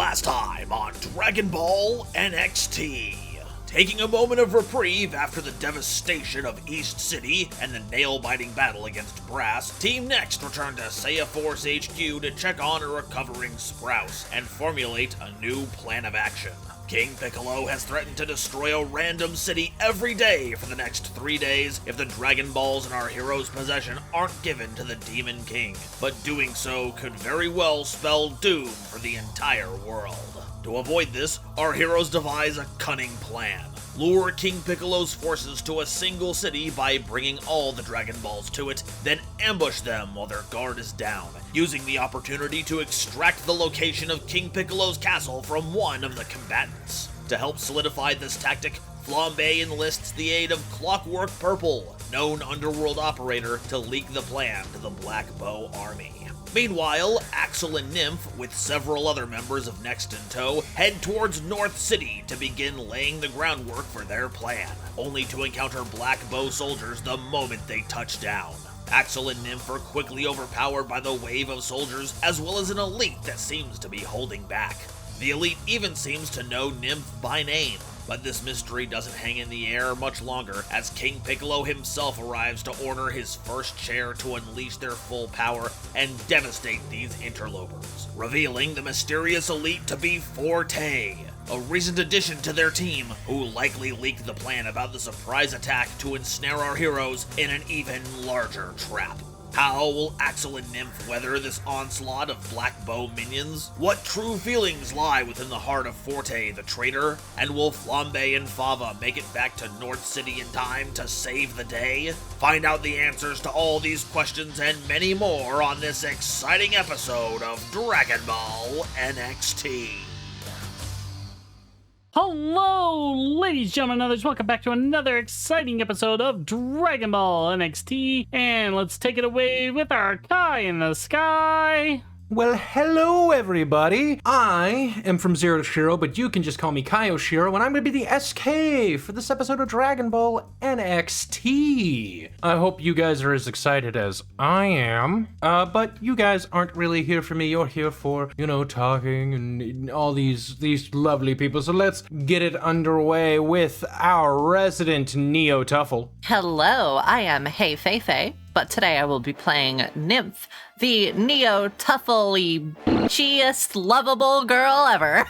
Last time on Dragon Ball NXT. Taking a moment of reprieve after the devastation of East City and the nail-biting battle against Brass, Team Next returned to Seiya Force HQ to check on a recovering Sprouse and formulate a new plan of action. King Piccolo has threatened to destroy a random city every day for the next 3 days if the Dragon Balls in our hero's possession aren't given to the Demon King, but doing so could very well spell doom for the entire world. To avoid this, our heroes devise a cunning plan. Lure King Piccolo's forces to a single city by bringing all the Dragon Balls to it, then ambush them while their guard is down, using the opportunity to extract the location of King Piccolo's castle from one of the combatants. To help solidify this tactic, Flambe enlists the aid of Clockwork Purple, known underworld operator, to leak the plan to the Black Bow army. Meanwhile, Axel and Nymph, with several other members of Next in tow, head towards North City to begin laying the groundwork for their plan, only to encounter Black Bow soldiers the moment they touch down. Axel and Nymph are quickly overpowered by the wave of soldiers, as well as an elite that seems to be holding back. The elite even seems to know Nymph by name, but this mystery doesn't hang in the air much longer as King Piccolo himself arrives to order his first chair to unleash their full power and devastate these interlopers, revealing the mysterious elite to be Forte, a recent addition to their team who likely leaked the plan about the surprise attack to ensnare our heroes in an even larger trap. How will Axel and Nymph weather this onslaught of Black Bow minions? What true feelings lie within the heart of Forte, the traitor? And will Flambe and Fava make it back to North City in time to save the day? Find out the answers to all these questions and many more on this exciting episode of Dragon Ball NXT. Hello, ladies, gentlemen, and others. Welcome back to another exciting episode of Dragon Ball NXT. And let's take it away with our Kai in the Sky. Well, hello, everybody. I am from Zero to Shiro, but you can just call me Kaioshiro, and I'm going to be the SK for this episode of Dragon Ball NXT. I hope you guys are as excited as I am, but you guys aren't really here for me. You're here for, talking and all these lovely people. So let's get it underway with our resident Neo Tuffle. Hello, I am Hey Fei Fei, but today I will be playing Nymph, the neo-tuffly, cheest, lovable girl ever.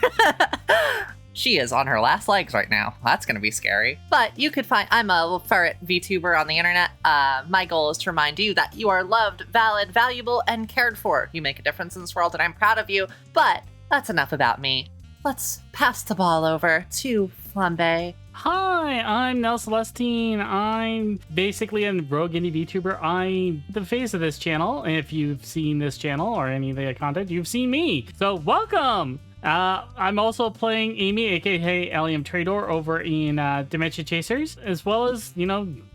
She is on her last legs right now. That's going to be scary. But you could find, I'm a ferret VTuber on the internet. My goal is to remind you that you are loved, valid, valuable, and cared for. You make a difference in this world, and I'm proud of you. But that's enough about me. Let's pass the ball over to Flambe. Hi, I'm Nell Celestine. I'm basically a rogue indie VTuber. I'm the face of this channel. If you've seen this channel or any of the content, you've seen me. So welcome! I'm also playing Amy, aka Allium Trador, over in Dimension Chasers, as well as,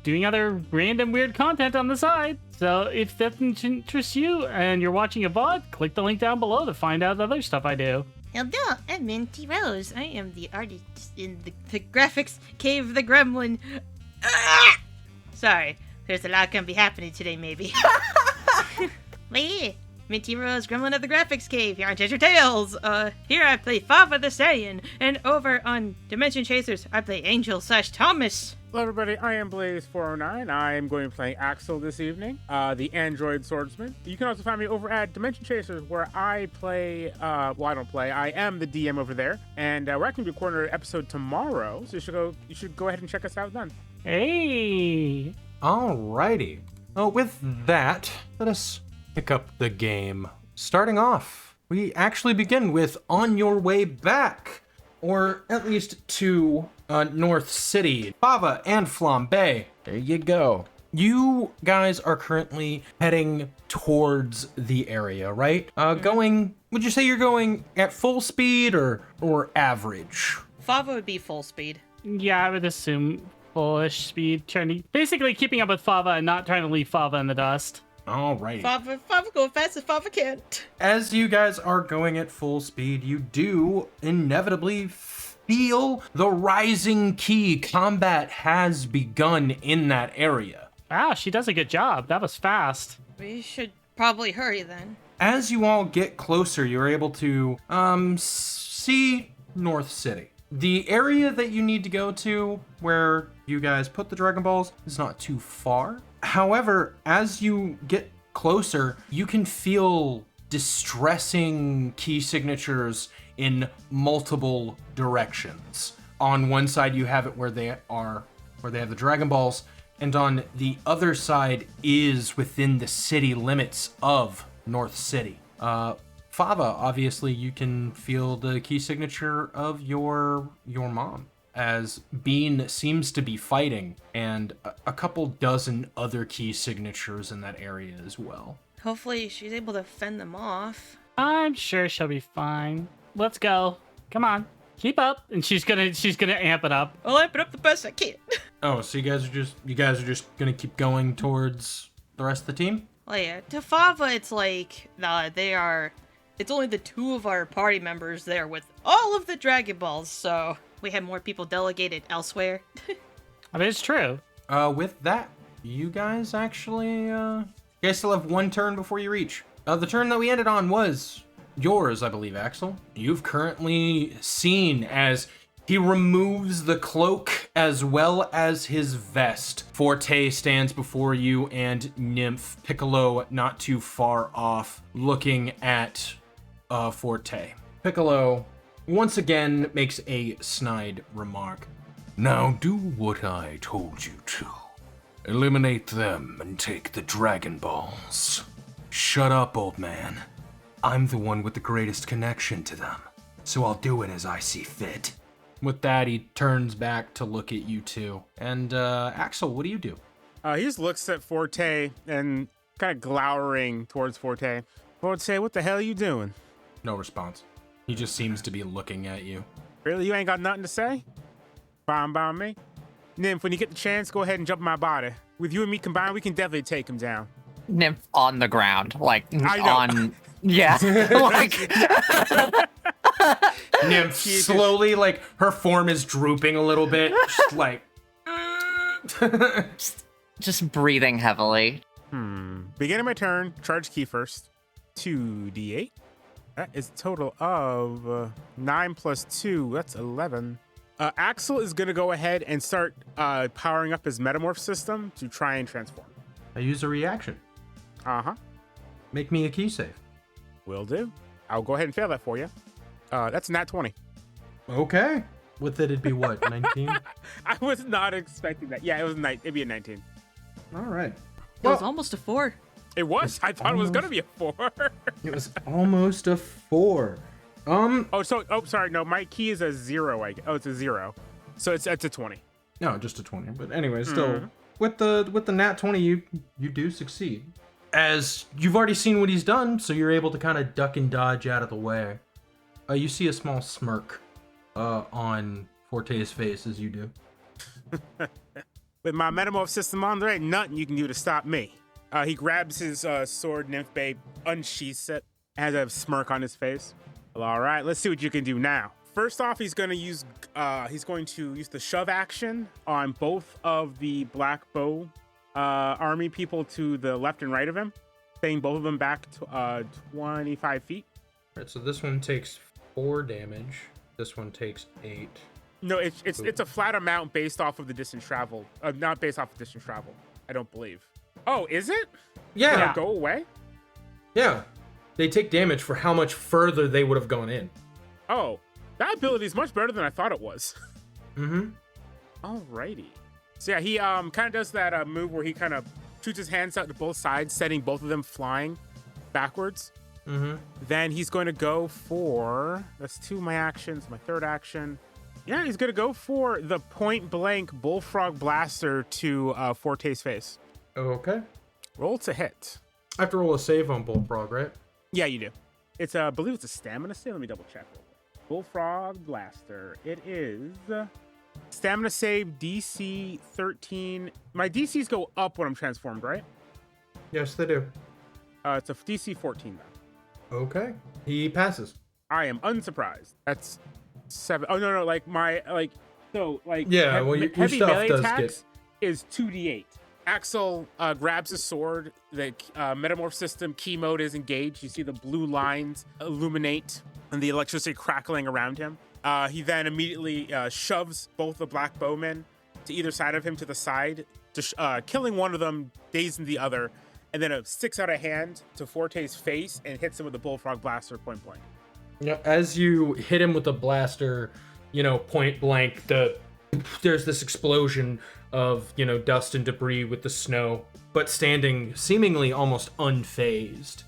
doing other random weird content on the side. So if that interests you and you're watching a VOD, click the link down below to find out the other stuff I do. Hello, I'm Minty Rose. I am the artist in the graphics cave the gremlin. Ah! Sorry, there's a lot gonna be happening today, maybe. But yeah, Minty Rose, gremlin of the graphics cave, here on Treasure Tales. Here I play Fava the Saiyan, and over on Dimension Chasers, I play Angel/Thomas. Hello everybody, I am Blaze409. I am going to be playing Axel this evening, the android swordsman. You can also find me over at Dimension Chasers, where I play, I don't play, I am the DM over there. And we're actually going to be recording an episode tomorrow, so you should go ahead and check us out then. Hey! Alrighty. Well, with that, let us pick up the game. Starting off, we actually begin with On Your Way Back, or at least to North City. Fava and Flambe, there you go. You guys are currently heading towards the area, right? Would you say you're going at full speed or average? Fava would be full speed. Yeah, I would assume fullish speed, basically keeping up with Fava and not trying to leave Fava in the dust. Alright. Fava go fast as Fava can. As you guys are going at full speed, you do inevitably feel the rising key. Combat has begun in that area. Wow, she does a good job. That was fast. We should probably hurry then. As you all get closer, you're able to see North City. The area that you need to go to where you guys put the Dragon Balls is not too far. However, as you get closer, you can feel distressing key signatures in multiple directions. On one side, you have it where they have the Dragon Balls, and on the other side is within the city limits of North City. Fava, obviously, you can feel the key signature of your mom, as Bean seems to be fighting, and a couple dozen other key signatures in that area as well. Hopefully she's able to fend them off. I'm sure she'll be fine. Let's go. Come on. Keep up. And she's gonna amp it up. I'll amp it up the best I can. Oh, so you guys are just gonna keep going towards the rest of the team? Well, yeah. To Fava, it's like, it's only the 2 of our party members there with all of the Dragon Balls, so we have more people delegated elsewhere. I mean, it's true. With that, you guys actually, you guys still have 1 turn before you reach. The turn that we ended on was yours, I believe, Axel. You've currently seen as he removes the cloak as well as his vest. Forte stands before you, and Nymph, Piccolo not too far off, looking at Forte. Piccolo once again makes a snide remark. Now do what I told you to. Eliminate them and take the Dragon Balls. Shut up, old man. I'm the one with the greatest connection to them, so I'll do it as I see fit. With that, he turns back to look at you two. And Axel, what do you do? He just looks at Forte and kind of glowering towards Forte. Forte, what the hell are you doing? No response. He just seems to be looking at you. Really? You ain't got nothing to say? Fine by me. Nymph, when you get the chance, go ahead and jump in my body. With you and me combined, we can definitely take him down. Nymph on the ground, like I know. on. Yeah, like Nymph slowly, like, her form is drooping a little bit. Just like... just breathing heavily. Beginning my turn, charge key first. 2d8. That is a total of 9 plus 2. That's 11. Axel is going to go ahead and start powering up his metamorph system to try and transform. I use a reaction. Uh-huh. Make me a key save. Will do. I'll go ahead and fail that for you. That's a nat 20. Okay. With it, it'd be what, 19? I was not expecting that. Yeah, it'd be a 19. All right. It was almost a 4. It was. I thought it was going to be a 4. It was almost a 4. Sorry. No, my key is a 0. It's a 0. So it's a 20. No, just a 20. But anyway, still, with the nat 20, you do succeed. As you've already seen what he's done, so you're able to kind of duck and dodge out of the way. You see a small smirk on Forte's face as you do. With my metamorph system on, there ain't nothing you can do to stop me. He grabs his sword, Nymph Babe, unsheaths it, has a smirk on his face. Well, all right, let's see what you can do now. First off, he's going to use the shove action on both of the Black Bow army people to the left and right of him, staying both of them back to 25 feet. All right, so this one takes 4 damage. This one takes 8. No, it's a flat amount based off of the distance traveled. Not based off of distance travel, I don't believe. Oh, is it? Yeah. Did it go away? Yeah. They take damage for how much further they would have gone in. Oh, that ability is much better than I thought it was. Mm-hmm. Alrighty. So yeah, he kind of does that move where he kind of shoots his hands out to both sides, setting both of them flying backwards. Mm-hmm. Then he's going to go for, that's 2 of my actions, my third action. Yeah, he's going to go for the point blank bullfrog blaster to Forte's face. Okay. Roll to hit. I have to roll a save on Bullfrog, right? Yeah, you do. It's I believe it's a stamina save. Let me double check. Bullfrog blaster. It is stamina save DC 13. My DCs go up when I'm transformed, right? Yes, they do. It's a DC 14 then. Okay. He passes. I am unsurprised. That's 7. Oh no, Yeah, well, your heavy stuff melee does attacks get... is 2d8. Axel grabs his sword. The metamorph system key mode is engaged. You see the blue lines illuminate and the electricity crackling around him. He then immediately shoves both the black bowmen to either side of him to the side, killing one of them, dazing the other, and then sticks out a hand to Forte's face and hits him with a bullfrog blaster point blank. As you hit him with the blaster, point blank, there's this explosion of, dust and debris with the snow, but standing seemingly almost unfazed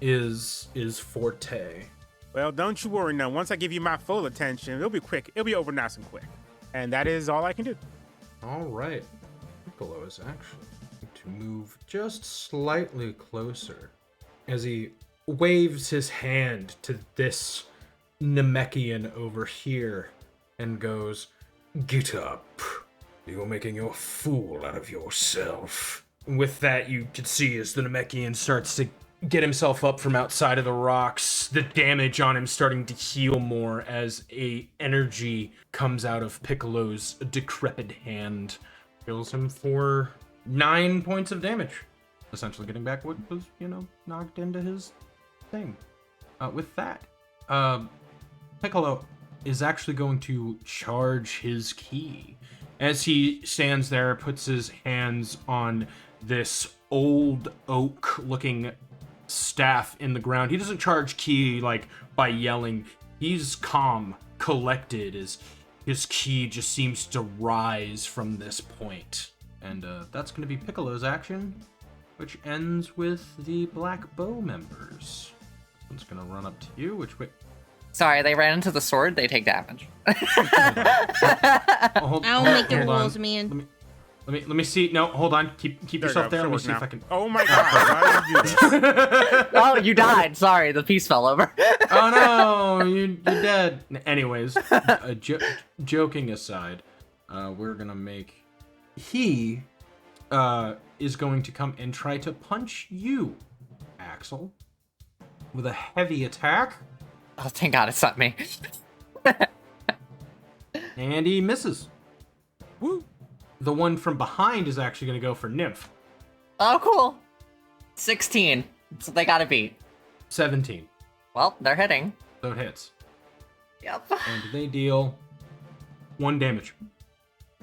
is Forte. Well, don't you worry now. Once I give you my full attention, it'll be quick. It'll be over nice and quick. And that is all I can do. All right. Piccolo is actually going to move just slightly closer as he waves his hand to this Namekian over here and goes, "Get up. You're making a fool out of yourself." With that, you can see as the Namekian starts to get himself up from outside of the rocks, the damage on him starting to heal more as a energy comes out of Piccolo's decrepit hand. Kills him for 9 points of damage. Essentially getting back what was, knocked into his thing. With that, Piccolo is actually going to charge his key. As he stands there, puts his hands on this old oak-looking staff in the ground. He doesn't charge key by yelling. He's calm, collected, as his key just seems to rise from this point. And that's going to be Piccolo's action, which ends with the Black Bow members. One's going to run up to you, Sorry, they ran into the sword. They take damage. I'll make the rules, man. Let me see. No, hold on. Keep yourself there. Let me see if I can. Oh my god! Why did you do this? Oh, you died. Sorry, the piece fell over. Oh no, you're dead. Anyways, joking aside, we're gonna make. He is going to come and try to punch you, Axel, with a heavy attack. Oh, thank God it's not me. And he misses. Woo! The one from behind is actually going to go for Nymph. Oh, cool. 16. So they gotta beat. 17. Well, they're hitting. So it hits. Yep. And they deal 1 damage.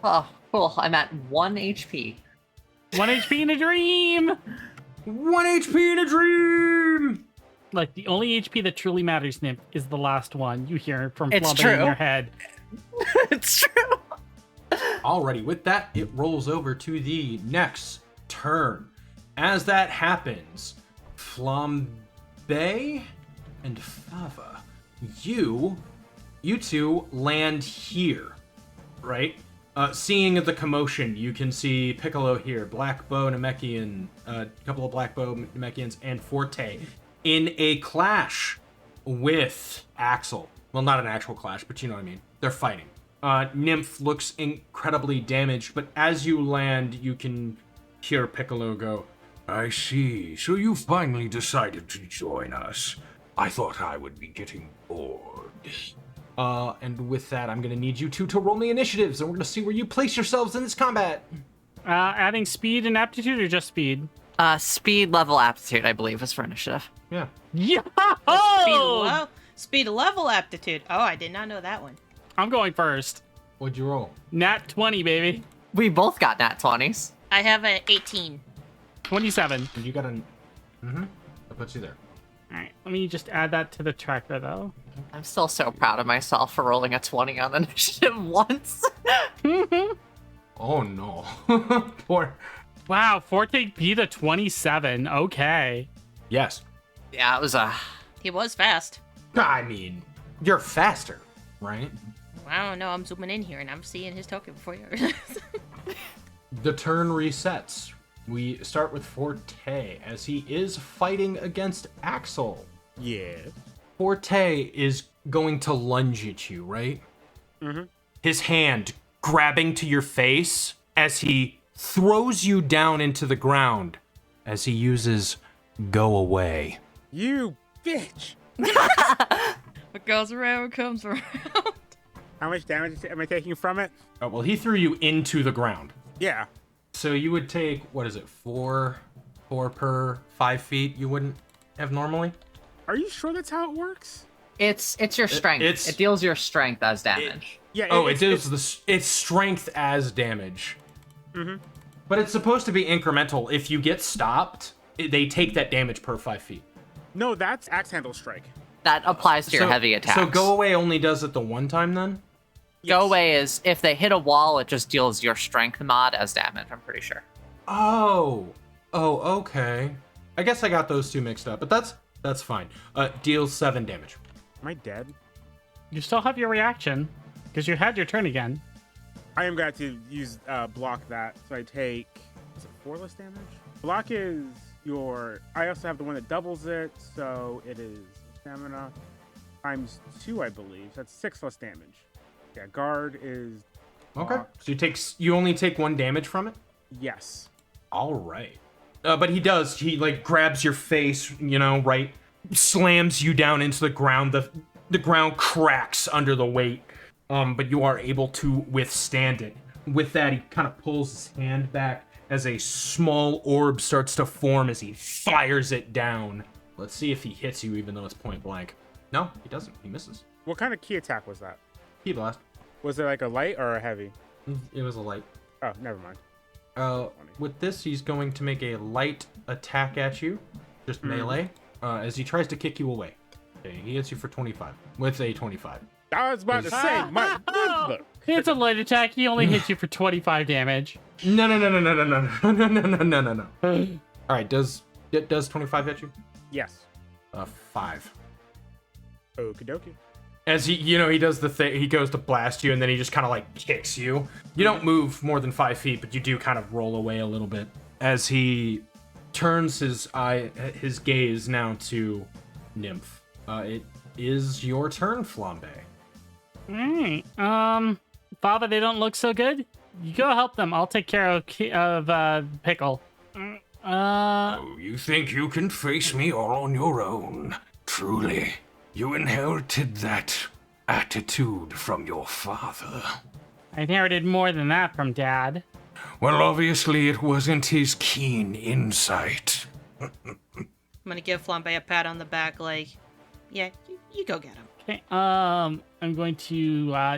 Oh, cool. I'm at 1 HP. 1 HP in a dream! 1 HP in a dream! Like, the only HP that truly matters, Nymph, is the last one. You hear from It's Flambe true. in your head. It's true. Alrighty, with that, it rolls over to the next turn. As that happens, Flambe and Fava, you two land here, right? Seeing the commotion, you can see Piccolo here, Black Bow Namekian, a couple of Black Bow Namekians, and Forte in a clash with Axel. Well, not an actual clash, but you know what I mean. They're fighting. Nymph looks incredibly damaged, but as you land, you can hear Piccolo go, I see. So you finally decided to join us. I thought I would be getting bored. And with that, I'm going to need you two to roll me initiatives, and we're going to see where you place yourselves in this combat. Adding speed and aptitude or just speed? Speed level aptitude, I believe, is for initiative. Yeah. Yo! Speed level aptitude. Oh, I did not know that one. I'm going first. What'd you roll? Nat 20, baby. We both got nat 20s. I have an 18. 27. And you got an... Mm-hmm. That puts you there. All right, let me just add that to the tracker, though. I'm still so proud of myself for rolling a 20 on initiative once. Oh, no. Poor... Wow, Forte beat a 27. Okay. Yes. Yeah, it was He was fast. I mean, you're faster, right? I don't know. I'm zooming in here and I'm seeing his token before yours. The turn resets. We start with Forte as he is fighting against Axel. Yeah. Forte is going to lunge at you, right? Mm-hmm. His hand grabbing to your face as he throws you down into the ground as he uses Go Away. You bitch! What goes around comes around. How much damage am I taking from it? Oh, well, he threw you into the ground. Yeah. So you would take, what is it, 4 per 5 feet you wouldn't have normally? Are you sure that's how it works? It's your strength. It deals your strength as damage. It's strength as damage. Mm-hmm. But it's supposed to be incremental. If you get stopped, they take that damage per 5 feet. No, that's axe handle strike. That applies to your heavy attacks. So go away only does it the one time then? Go away is if they hit a wall, it just deals your strength mod as damage, I'm pretty sure. Oh, okay. I guess I got those two mixed up, but that's fine. Deals 7 damage. Am I dead? You still have your reaction, because you had your turn again. I am going to use block that. So I take, is it 4 less damage? Block is I also have the one that doubles it, so it is stamina times 2, I believe. So that's 6 less damage. Yeah, guard is Okay. So you only take 1 damage from it? Yes. All right. But he like grabs your face, right, slams you down into the ground. The ground cracks under the weight. But you are able to withstand it. With that, he kind of pulls his hand back as a small orb starts to form as he fires it down. Let's see if he hits you even though it's point blank. No, he doesn't. He misses. What kind of key attack was that? Key blast. Was it like a light or a heavy? It was a light. Oh, never mind. With this, he's going to make a light attack at you, just melee, as he tries to kick you away. Okay, he hits you for 25, with a 25. I was about to say, look. It's a light attack. He only hits you for 25 damage. No. All right, does 25 hit you? Yes. 5. Okie dokie. As he does the thing, he goes to blast you, and then he just kind of like kicks you. You don't move more than 5 feet, but you do kind of roll away a little bit as he turns his gaze now to Nymph. It is your turn, Flambe. Alright. Fava, they don't look so good. You go help them. I'll take care of Pickle. Oh, you think you can face me all on your own? Truly, you inherited that attitude from your father. I inherited more than that from Dad. Well, obviously it wasn't his keen insight. I'm gonna give Flambe a pat on the back, like, yeah, you go get him. Okay. I'm going to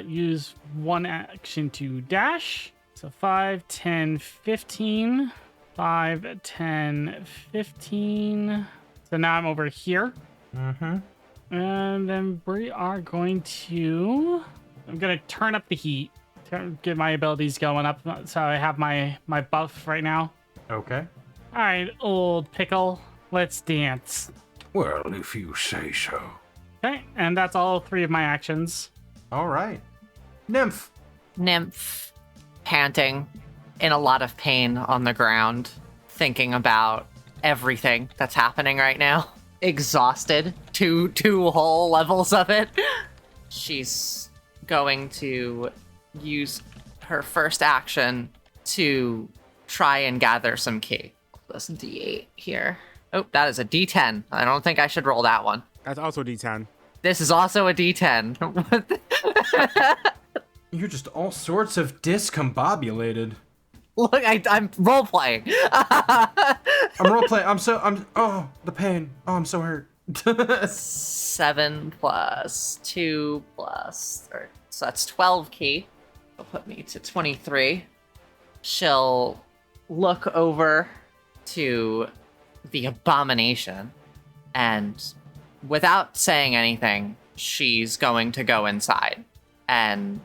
use one action to dash. So 5, 10, 15. 5, 10, 15. So now I'm over here. Mm-hmm. And then we are going to... I'm going to turn up the heat. Get my abilities going up. So I have my buff right now. Okay. All right, old Pickle. Let's dance. Well, if you say so. Okay, and that's all 3 of my actions. All right. Nymph. Nymph, panting, in a lot of pain on the ground, thinking about everything that's happening right now. Exhausted, two whole levels of it. She's going to use her first action to try and gather some ki. This D8 here. Oh, that is a D10. I don't think I should roll that one. That's also D10. This is also a D10. You're just all sorts of discombobulated. Look, I'm role playing. I'm role playing. Oh, the pain. Oh, I'm so hurt. 7 plus 2 plus 3. So that's 12 ki. It'll put me to 23. She'll look over to the abomination, and without saying anything, she's going to go inside. And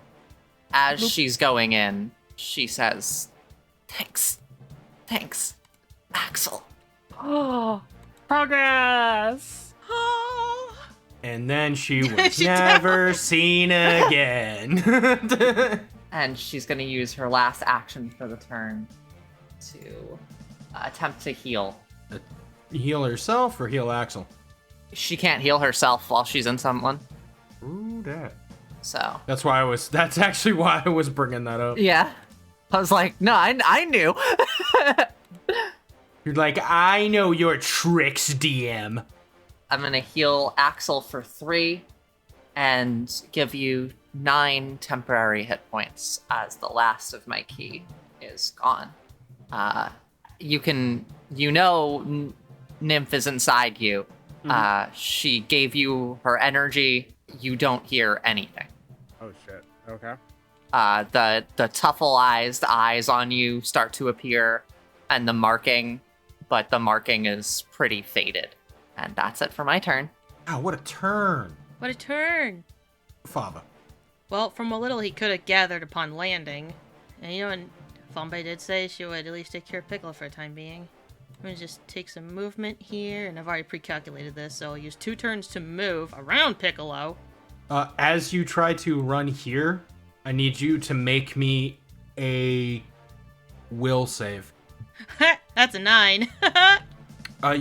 as she's going in, she says, Thanks, Axel. Oh, progress. And then she was never seen again. And she's going to use her last action for the turn to attempt to heal. Heal herself or heal Axel? She can't heal herself while she's in someone. Ooh, that. So. That's actually why I was bringing that up. Yeah. I was like, no, I knew. You're like, I know your tricks, DM. I'm going to heal Axel for 3 and give you 9 temporary hit points as the last of my ki is gone. Nymph is inside you. She gave you her energy. You don't hear anything. Oh shit. Okay. The tuffleized eyes on you start to appear, and the marking, but the marking is pretty faded. And that's it for my turn. Wow, what a turn. What a turn! Fava. Well, from a little he could have gathered upon landing. And you know, and Flambe did say she would at least take care of Piccolo for a time being. I'm gonna just take some movement here, and I've already pre-calculated this, so I'll use 2 turns to move around Piccolo. As you try to run here, I need you to make me a will save. That's a 9.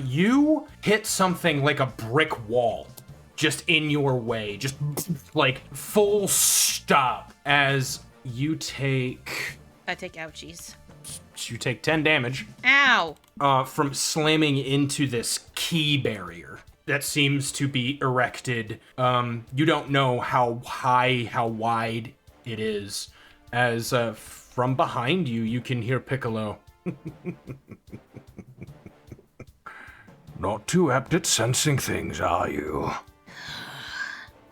You hit something like a brick wall just in your way, just like full stop as you take I take ouchies. 10 damage Ow! from slamming into this key barrier that seems to be erected. You don't know how high, how wide it is, as from behind you, you can hear Piccolo. Not too apt at sensing things, are you?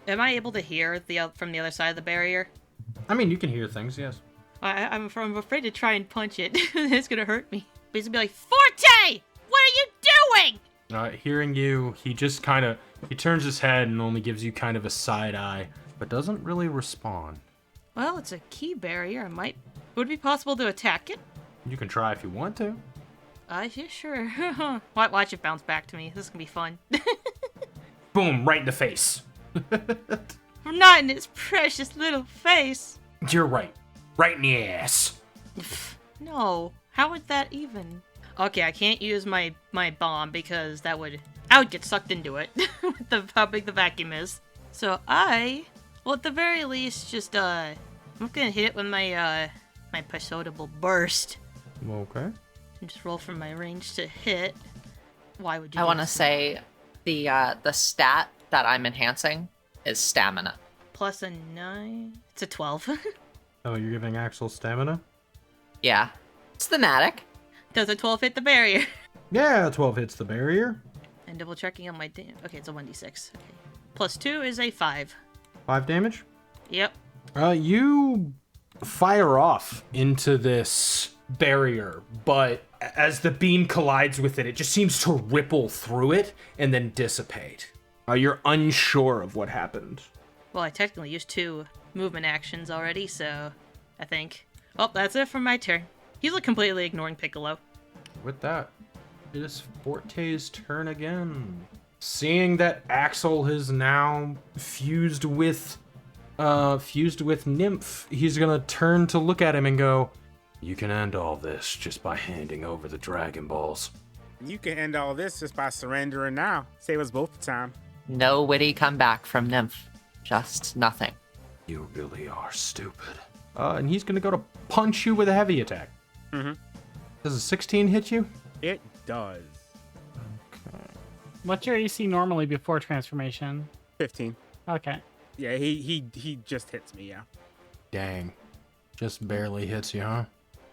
Am I able to hear from the other side of the barrier? I mean, you can hear things, yes. I'm afraid to try and punch it. It's gonna hurt me. But he's gonna be like, Forte! What are you doing? Hearing you, he just he turns his head and only gives you kind of a side eye, but doesn't really respond. Well, it's a key barrier. Would it be possible to attack it? You can try if you want to. Yeah, sure. Watch it bounce back to me. This is gonna be fun. Boom, right in the face. I'm not in his precious little face. You're right. Right in the ass. No. How would that even? Okay, I can't use my bomb because I would get sucked into it with how big the vacuum is. So well, at the very least, just I'm gonna hit it with my my Pasotable Burst. Okay. And just roll from my range to hit. Why would you? I want to say the stat that I'm enhancing is stamina. Plus a 9. It's a 12. Oh, you're giving Axel stamina? Yeah, it's thematic. Does a 12 hit the barrier? Yeah, 12 hits the barrier. And double checking on my okay, it's a 1d6. Okay. Plus 2 is a 5. 5 damage? Yep. You fire off into this barrier, but as the beam collides with it, it just seems to ripple through it and then dissipate. You're unsure of what happened. Well, I technically used 2 movement actions already, so I think. Oh, that's it for my turn. He's like completely ignoring Piccolo. With that, it is Forte's turn again. Seeing that Axel is now fused with Nymph, he's gonna turn to look at him and go, You can end all this just by handing over the Dragon Balls. You can end all this just by surrendering now. Save us both the time. No witty comeback from Nymph. Just nothing. You really are stupid. and he's gonna go to punch you with a heavy attack. Mm-hmm. Does a 16 hit you? It does. What's your AC normally before transformation? 15. Okay. Yeah, he just hits me, yeah. Dang. Just barely hits you, huh?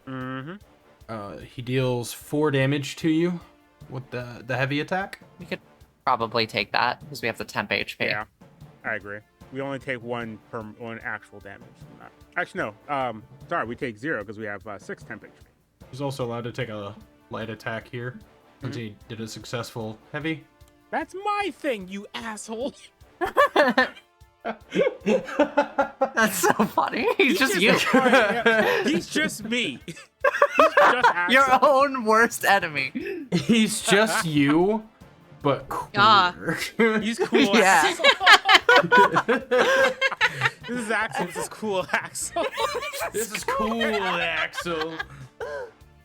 Mm-hmm. He deals 4 damage to you with the heavy attack. We could probably take that because we have the temp HP. Yeah, I agree. We only take one actual damage from that. Actually, no. Sorry, we take 0 because we have 6 temp HP. He's also allowed to take a light attack here since he did a successful heavy. That's my thing, you asshole. That's so funny. He's just you. Yeah. He's just me. He's just Axel. Your own worst enemy. He's just you, but cooler. He's cool. Yeah. This is Axel. This is cool Axel. This is cool, Axel.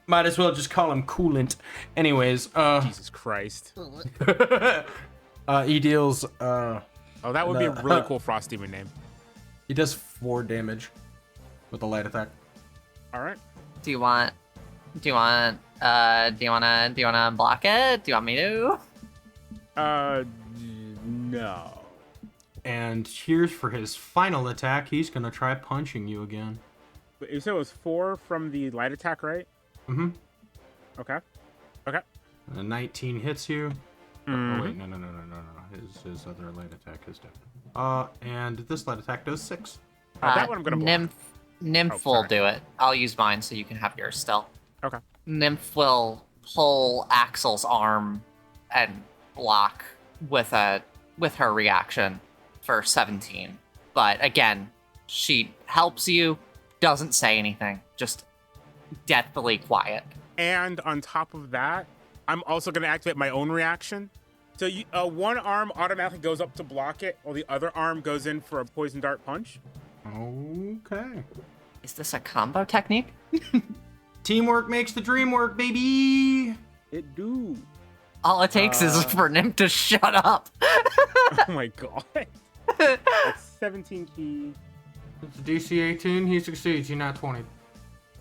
Might as well just call him Coolant. Anyways, Jesus Christ. he deals, Oh, that would be a really cool Frost Demon name. he does 4 damage with a light attack. All right. Do you wanna block it? Do you want me to? No. And here's for his final attack. He's gonna try punching you again. But you said it was 4 from the light attack, right? Mm-hmm. Okay. Okay. A 19 hits you. Mhm. Oh wait, no. His other light attack is different. And this light attack does 6. That one I'm gonna block. Nymph Oh, will sorry. do it. I'll use mine so you can have yours still. Okay. Nymph will pull Axel's arm and block with her reaction for 17. But again, she helps you, doesn't say anything, just deathly quiet. And on top of that, I'm also gonna activate my own reaction. So one arm automatically goes up to block it, while the other arm goes in for a poison dart punch. Okay. Is this a combo technique? Teamwork makes the dream work, baby. It do. All it takes is for Nymph to shut up. Oh my god. That's 17 key. It's a DC 18. He succeeds. You're not 20.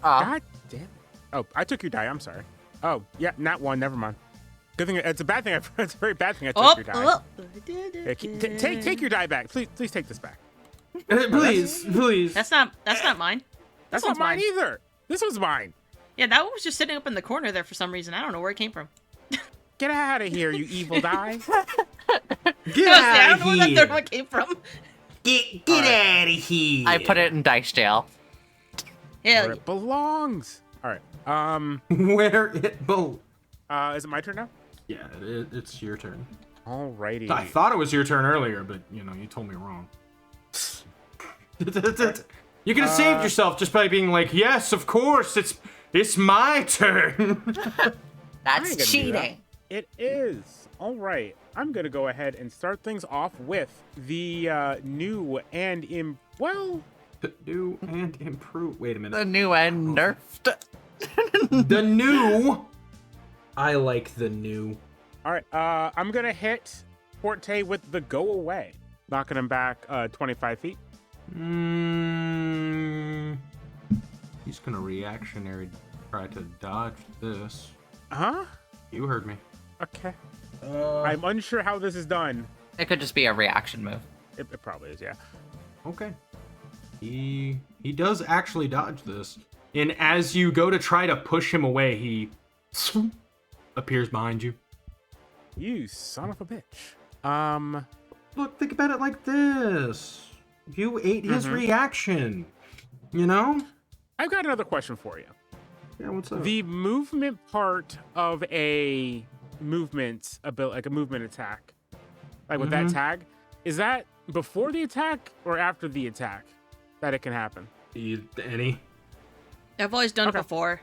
God damn it. Oh, I took your die. I'm sorry. Oh, yeah, not one. Never mind. Good thing. It's a bad thing. It's a very bad thing. I took your die. Yeah, take your die back. Please take this back. Please. That's not mine. That's one's not mine either. This one's mine. Yeah, that one was just sitting up in the corner there for some reason. I don't know where it came from. Get out of here, you evil die. Get I out don't know of where that here. third one came from. Get out of here. I put it in dice jail. Hell Where yeah. it belongs. All right. Where it belongs. Is it my turn now? Yeah, it's your turn. Alrighty. I thought it was your turn earlier, but you told me wrong. You could have saved yourself just by being like, "Yes, of course, it's my turn." I ain't That's gonna do that. cheating. It is. All right. I'm going to go ahead and start things off with the new and New and improve. Wait a minute. The new and nerfed. The new. I like the new. All right. I'm going to hit Forte with the go away, knocking him back 25 feet. He's gonna reactionary try to dodge this. Huh? You heard me. Okay. I'm unsure how this is done. It could just be a reaction move. It probably is, yeah. Okay. He does actually dodge this. And as you go to try to push him away, he appears behind you. You son of a bitch. Look, think about it like this. You ate his reaction. You know? I've got another question for you. Yeah, what's up? The movement part of a movement ability, like a movement attack, like with that tag, is that before the attack or after the attack that it can happen? Any? I've always done it before.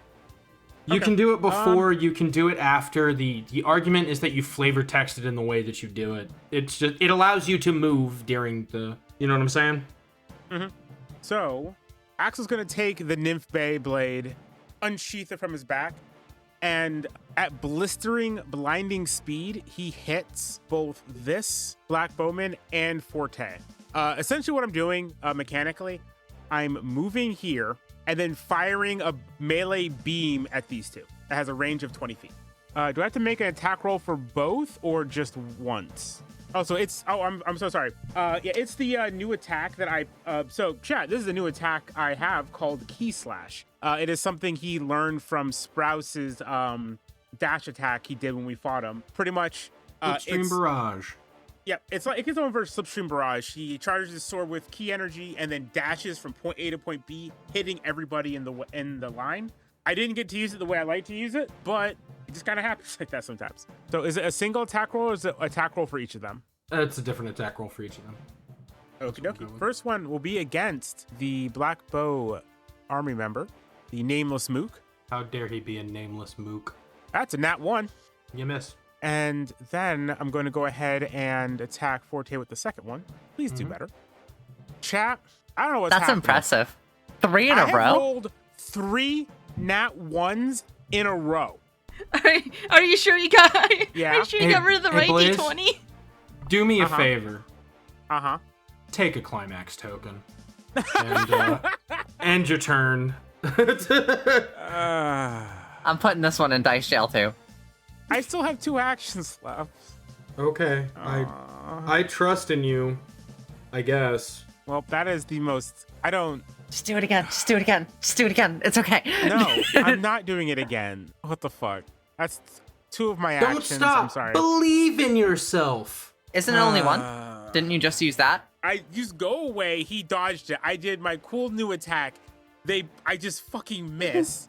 You can do it before, you can do it after. The argument is that you flavor text it in the way that you do it. It's just, it allows you to move during the, you know what I'm saying? So, Axel's gonna take the Nymph Bay blade, unsheath it from his back, and at blistering, blinding speed, he hits both this Black Bowman and Forte. Essentially what I'm doing mechanically, I'm moving here and then firing a melee beam at these two. It has a range of 20 feet. Do I have to make an attack roll for both or just once? Oh, so it's, I'm so sorry. Yeah, it's the new attack that so chat, this is a new attack I have called Key Slash. It is something he learned from Sprouse's dash attack he did when we fought him. Pretty much. Extreme Barrage. Yeah, it's like, it gets over Slipstream Barrage. He charges his sword with key energy and then dashes from point A to point B, hitting everybody in the line. I didn't get to use it the way I like to use it, but it just kind of happens like that sometimes. So is it a single attack roll or is it an attack roll for each of them? It's a different attack roll for each of them. Okie dokie. First one will be against the Black Bow army member, the Nameless Mook. How dare he be a nameless mook? That's a nat 1. You miss. And then I'm going to go ahead and attack Forte with the second one. Please do better. Chat, I don't know what's That's happening. impressive. 3 in I a have row. rolled 3 nat 1s in a row. Are you sure you got? Yeah. Are you sure you got rid of the right Blaze? D20? Do me a favor. Uh-huh. Take a climax token. And end your turn. I'm putting this one in dice jail too. I still have 2 actions left. Okay. I trust in you, I guess. Well, that is the most... I don't Just do it again. Just do it again. Just do it again. It's okay. No, I'm not doing it again. What the fuck? That's 2 of my Don't actions. stop. I'm sorry. Believe in yourself. Isn't it only one? Didn't you just use that? I just go away. He dodged it. I did my cool new attack. I just fucking miss.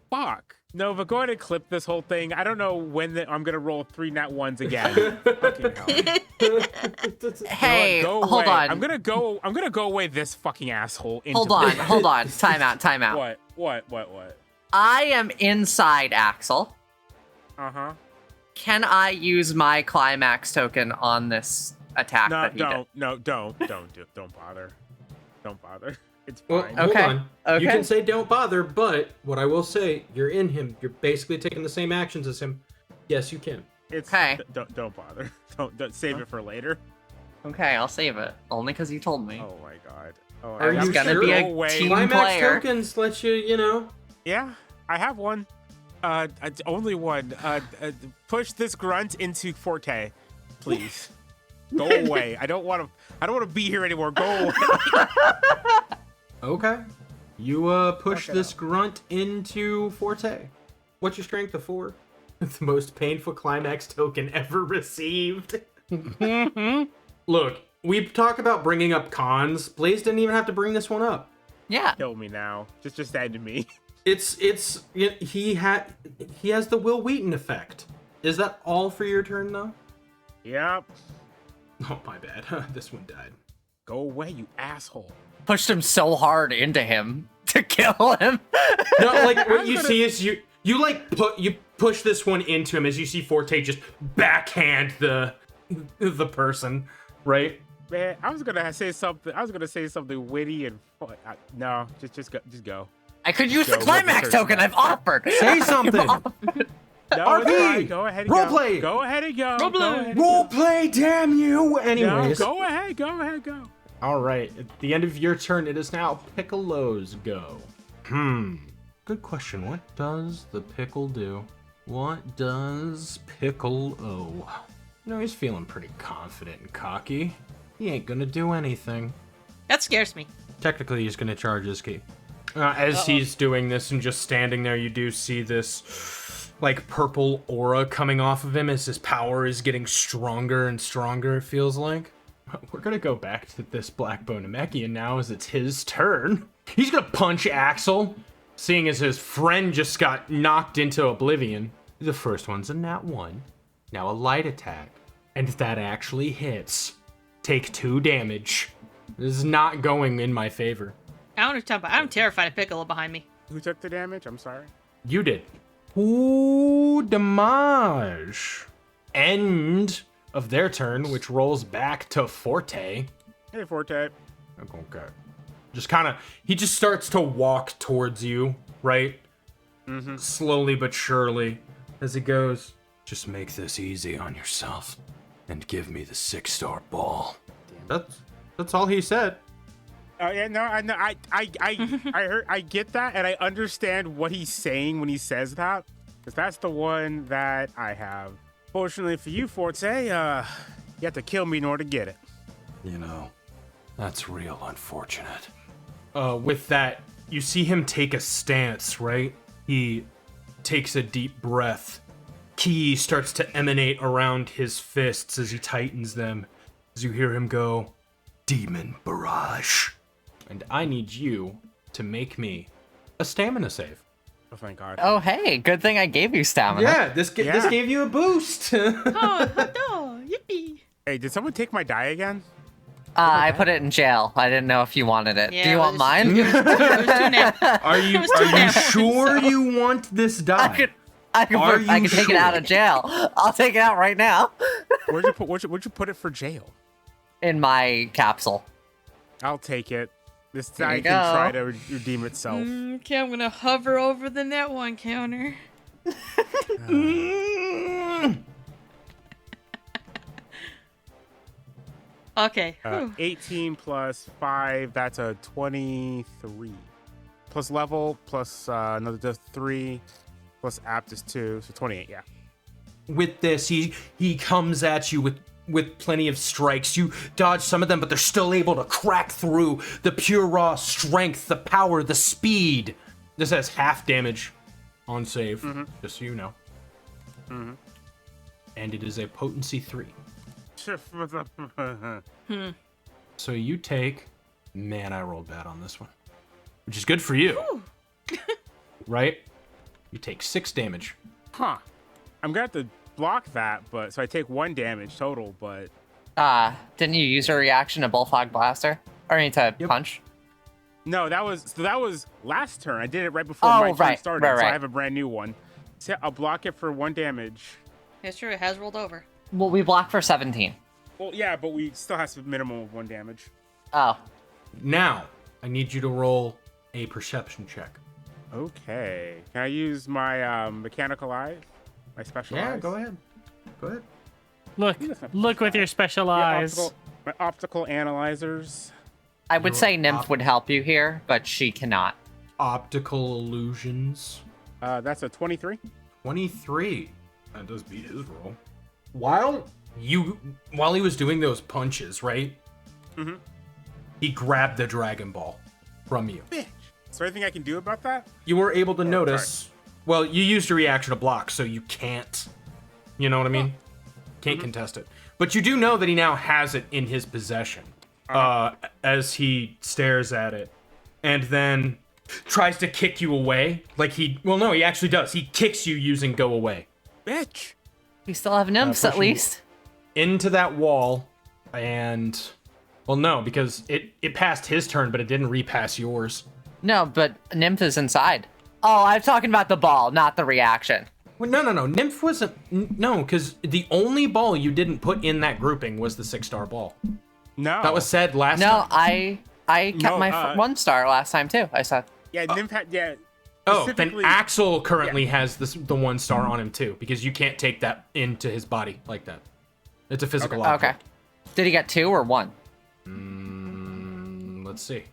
Fuck. No, but go ahead and clip this whole thing. I don't know when I'm gonna roll 3 nat 1s again. Fucking hell. Hey, Go hold away. on. I'm gonna go away this fucking asshole. Hold on. Time out. What? I am inside Axel. Uh-huh. Can I use my climax token on this attack No, that he did? don't bother. Don't bother. It's Well, fine. hold Okay, on. okay. You can say don't bother, but what I will say, you're in him. You're basically taking the same actions as him. Yes, you can. It's Okay. Don't bother. Don't save it for later. Okay, I'll save it. Only because you told me. Oh my god. Oh, Are I'm you gonna sure? be a go away. team Climax player. tokens let you. Yeah, I have one. Only one. Push this grunt into Forte, please. Go away. I don't want to be here anymore. Go away. Okay. You push Fuck it this up. grunt into Forte. What's your strength of 4? The most painful climax token ever received. Look, we talk about bringing up cons. Blaze didn't even have to bring this one up. Yeah. Kill me now. Just end me. He has the Will Wheaton effect. Is that all for your turn though? Yep. Oh my bad. This one died. Go away, you asshole. Pushed him so hard into him to kill him. No, like what you see is you push this one into him as you see Forte just backhand the person, right? Man, I was gonna say something witty and fun. No, just go. I could use the Go, climax Mr. token. I've offered. Say something. No, it's RP! fine. Go ahead and Role go. play! Go ahead and go. Role play! Go ahead and Role play, damn you! go. Anyways. No, go ahead. Go. All right, at the end of your turn, it is now Piccolo's go. Good question. What does the pickle do? What does Piccolo? He's feeling pretty confident and cocky. He ain't gonna do anything. That scares me. Technically, he's gonna charge his key. As he's doing this and just standing there, you do see this like purple aura coming off of him as his power is getting stronger and stronger, it feels like. We're gonna go back to this Blackbone Namekian now as it's his turn. He's gonna punch Axel, seeing as his friend just got knocked into oblivion. The first one's a nat 1. Now a light attack. And that actually hits. Take 2 damage. This is not going in my favor. I don't know what you're talking about. I'm terrified of Piccolo behind me. Who took the damage? I'm sorry. You did. Ooh, damage. End of their turn, which rolls back to Forte. Hey, Forte. Okay. He just starts to walk towards you, right? Mm-hmm. Slowly but surely, as he goes, just make this easy on yourself and give me the 6-star ball. That's all he said. Oh yeah, no, I know. I get that, and I understand what he's saying when he says that, because that's the one that I have. Fortunately for you, Forte, you have to kill me in order to get it. That's real unfortunate. With that, you see him take a stance, right? He takes a deep breath. Ki starts to emanate around his fists as he tightens them. As you hear him go, Demon Barrage. And I need you to make me a stamina save. Oh, thank God. Oh, hey, good thing I gave you stamina. Yeah, this gave you a boost. Oh, no, yippee. Hey, did someone take my die again? I put it in jail. I didn't know if you wanted it. Yeah, Do you it want was- mine? It was too nap. Are you was too nap, sure so- you want this die? I Are can you take it out sure? of jail. I'll take it out right now. Where'd you put it for jail? In my capsule. I'll take it. This There die you can go. try to redeem itself. Okay, I'm gonna hover over the net 1 counter. Okay. whew. 18 plus 5, that's a 23. Plus level, plus another 3, plus apt is 2, so 28, yeah. With this, he comes at you with with plenty of strikes. You dodge some of them, but they're still able to crack through. The pure raw strength, the power, the speed. This has half damage on save, just so you know. And it is a potency 3. So you take... Man, I rolled bad on this one. Which is good for you. Right? You take 6 damage. Huh. I'm gonna have to block that, but so I take 1 damage total, but Didn't you use a reaction to Bullfrog Blaster? Or need to punch? no, that was last turn. I did it right before Oh, my turn right, started, right, so I right. have a brand new one. So I'll block it for 1 damage. That's true. It has rolled over. Well, we block for 17. Well, yeah, but we still have a minimum of 1 damage. Oh. Now, I need you to roll a perception check. Okay. Can I use my mechanical eye? My special eyes? Go ahead. Go ahead. Look with your special Yeah, eyes. my optical analyzers. I would say Nymph would help you here, but she cannot. Optical illusions. That's a 23. 23. That does beat his roll. While he was doing those punches, right? Mm-hmm. He grabbed the Dragon Ball from you. Bitch. Is there anything I can do about that? You were able to notice. Well, you used a reaction to block, so you can't. You know what I mean? Can't contest it. But you do know that he now has it in his possession. As he stares at it, and then tries to kick you away. He actually does. He kicks you using go away. Bitch. We still have Nymphs at pushing- least. Into that wall, and well, no, because it passed his turn, but it didn't repass yours. No, but Nymph is inside. Oh, I'm talking about the ball, not the reaction. Well, no. Nymph wasn't. No, because the only ball you didn't put in that grouping was the 6-star ball. No. That was said last No, time. I kept No, my 1 star last time too. I said. Yeah, Nymph had, yeah. Oh, then specifically- Axel currently has the 1 star on him too, because you can't take that into his body like that. It's a physical Okay. object. Did he get 2 or 1? Let's see.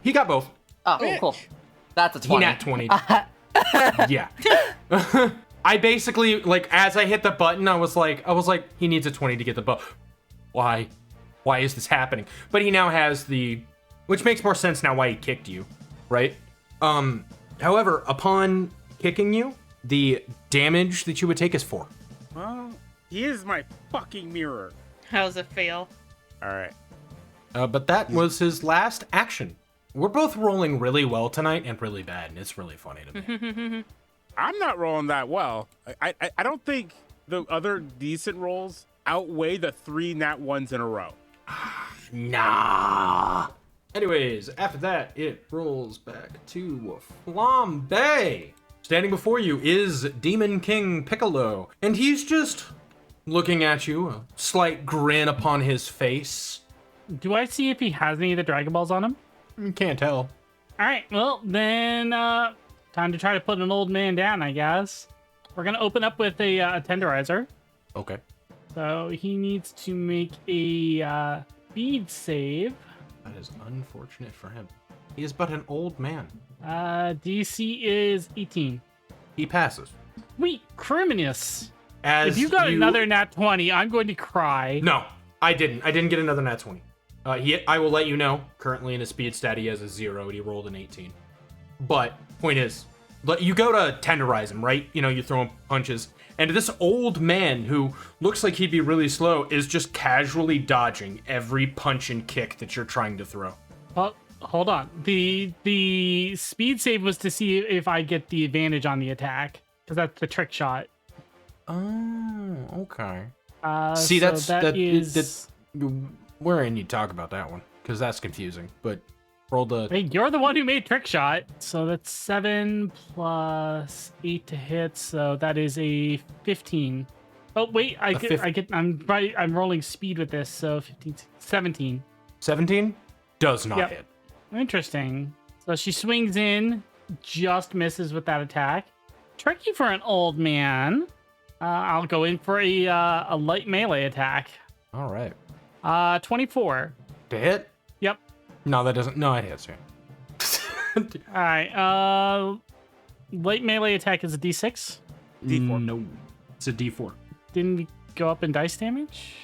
He got both. Oh, cool. That's a 20. He nat 20. Yeah. I basically, as I hit the button, I was like, he needs a 20 to get the ball. Why? Why is this happening? But he now has which makes more sense now why he kicked you, right? However, upon kicking you, the damage that you would take is 4. Well, he is my fucking mirror. How's it fail? All right. But that was his last action. We're both rolling really well tonight and really bad, and it's really funny to me. I'm not rolling that well. I don't think the other decent rolls outweigh the 3 nat 1s in a row. Nah. Anyways, after that, it rolls back to Flambe. Standing before you is Demon King Piccolo, and he's just looking at you, a slight grin upon his face. Do I see if he has any of the Dragon Balls on him? You can't tell. All right, well, then time to try to put an old man down, I guess. We're going to open up with a tenderizer. Okay. So he needs to make a speed save. That is unfortunate for him. He is but an old man. DC is 18. He passes. Sweet criminous. As If you got another nat 20, I'm going to cry. No, I didn't. I didn't get another nat 20. I will let you know, currently in his speed stat, he has a 0, and he rolled an 18. But, point is, you go to tenderize him, right? You throw him punches. And this old man, who looks like he'd be really slow, is just casually dodging every punch and kick that you're trying to throw. Well, hold on. The speed save was to see if I get the advantage on the attack, because that's the trick shot. Oh, okay. See, that is... We're in, you talk about that one, because that's confusing. But roll the... Hey, you're the one who made trick shot. So that's 7 plus 8 to hit. So that is a 15. Oh wait, I'm rolling speed with this. So 15, 17. 17 does not Yep. hit. Interesting. So she swings in, just misses with that attack. Tricky for an old man. I'll go in for a light melee attack. All right. 24. To hit? Yep. No, that doesn't. No, it hits. Yeah. All right. Light melee attack is a D6. D4. No, it's a D4. Didn't we go up in dice damage?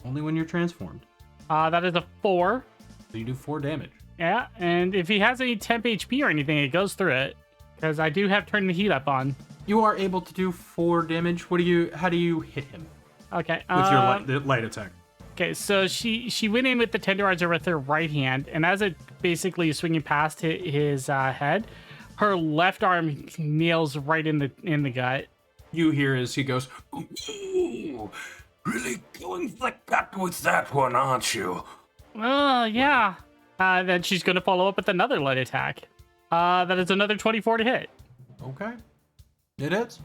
Only when you're transformed. That is a 4. So you do 4 damage. Yeah, and if he has any temp HP or anything, it goes through it. Because I do have turn the heat up on. You are able to do 4 damage. How do you hit him? Okay. With your light attack. Okay, so she went in with the tenderizer with her right hand, and as it basically is swinging past his head, her left arm nails right in the gut. You hear as he goes, "Ooh, really going for the gut with that one, aren't you?" Oh, yeah. Then she's going to follow up with another light attack. That is another 24 to hit. Okay. It hits.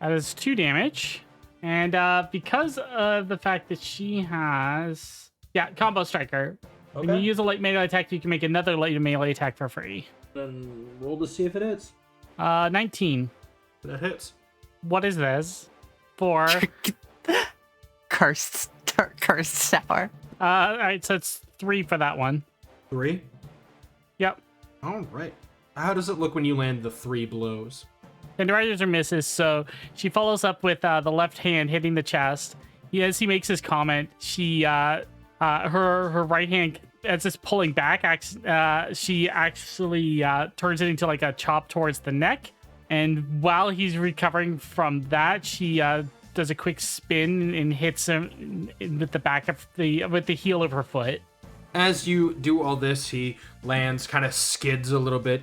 That is 2 damage. And because of the fact that she has... Yeah, combo striker. When you use a light melee attack, you can make another light melee attack for free. Then roll to see if it hits. 19. That hits. What is this? 4. Cursed sour. All right, so it's 3 for that one. 3? Yep. All right. How does it look when you land the 3 blows? Tenderizers are misses, so she follows up with the left hand hitting the chest. As he makes his comment, she her right hand, as it's pulling back, she actually turns it into like a chop towards the neck. And while he's recovering from that, she does a quick spin and hits him with the back of with the heel of her foot. As you do all this, he lands, kind of skids a little bit,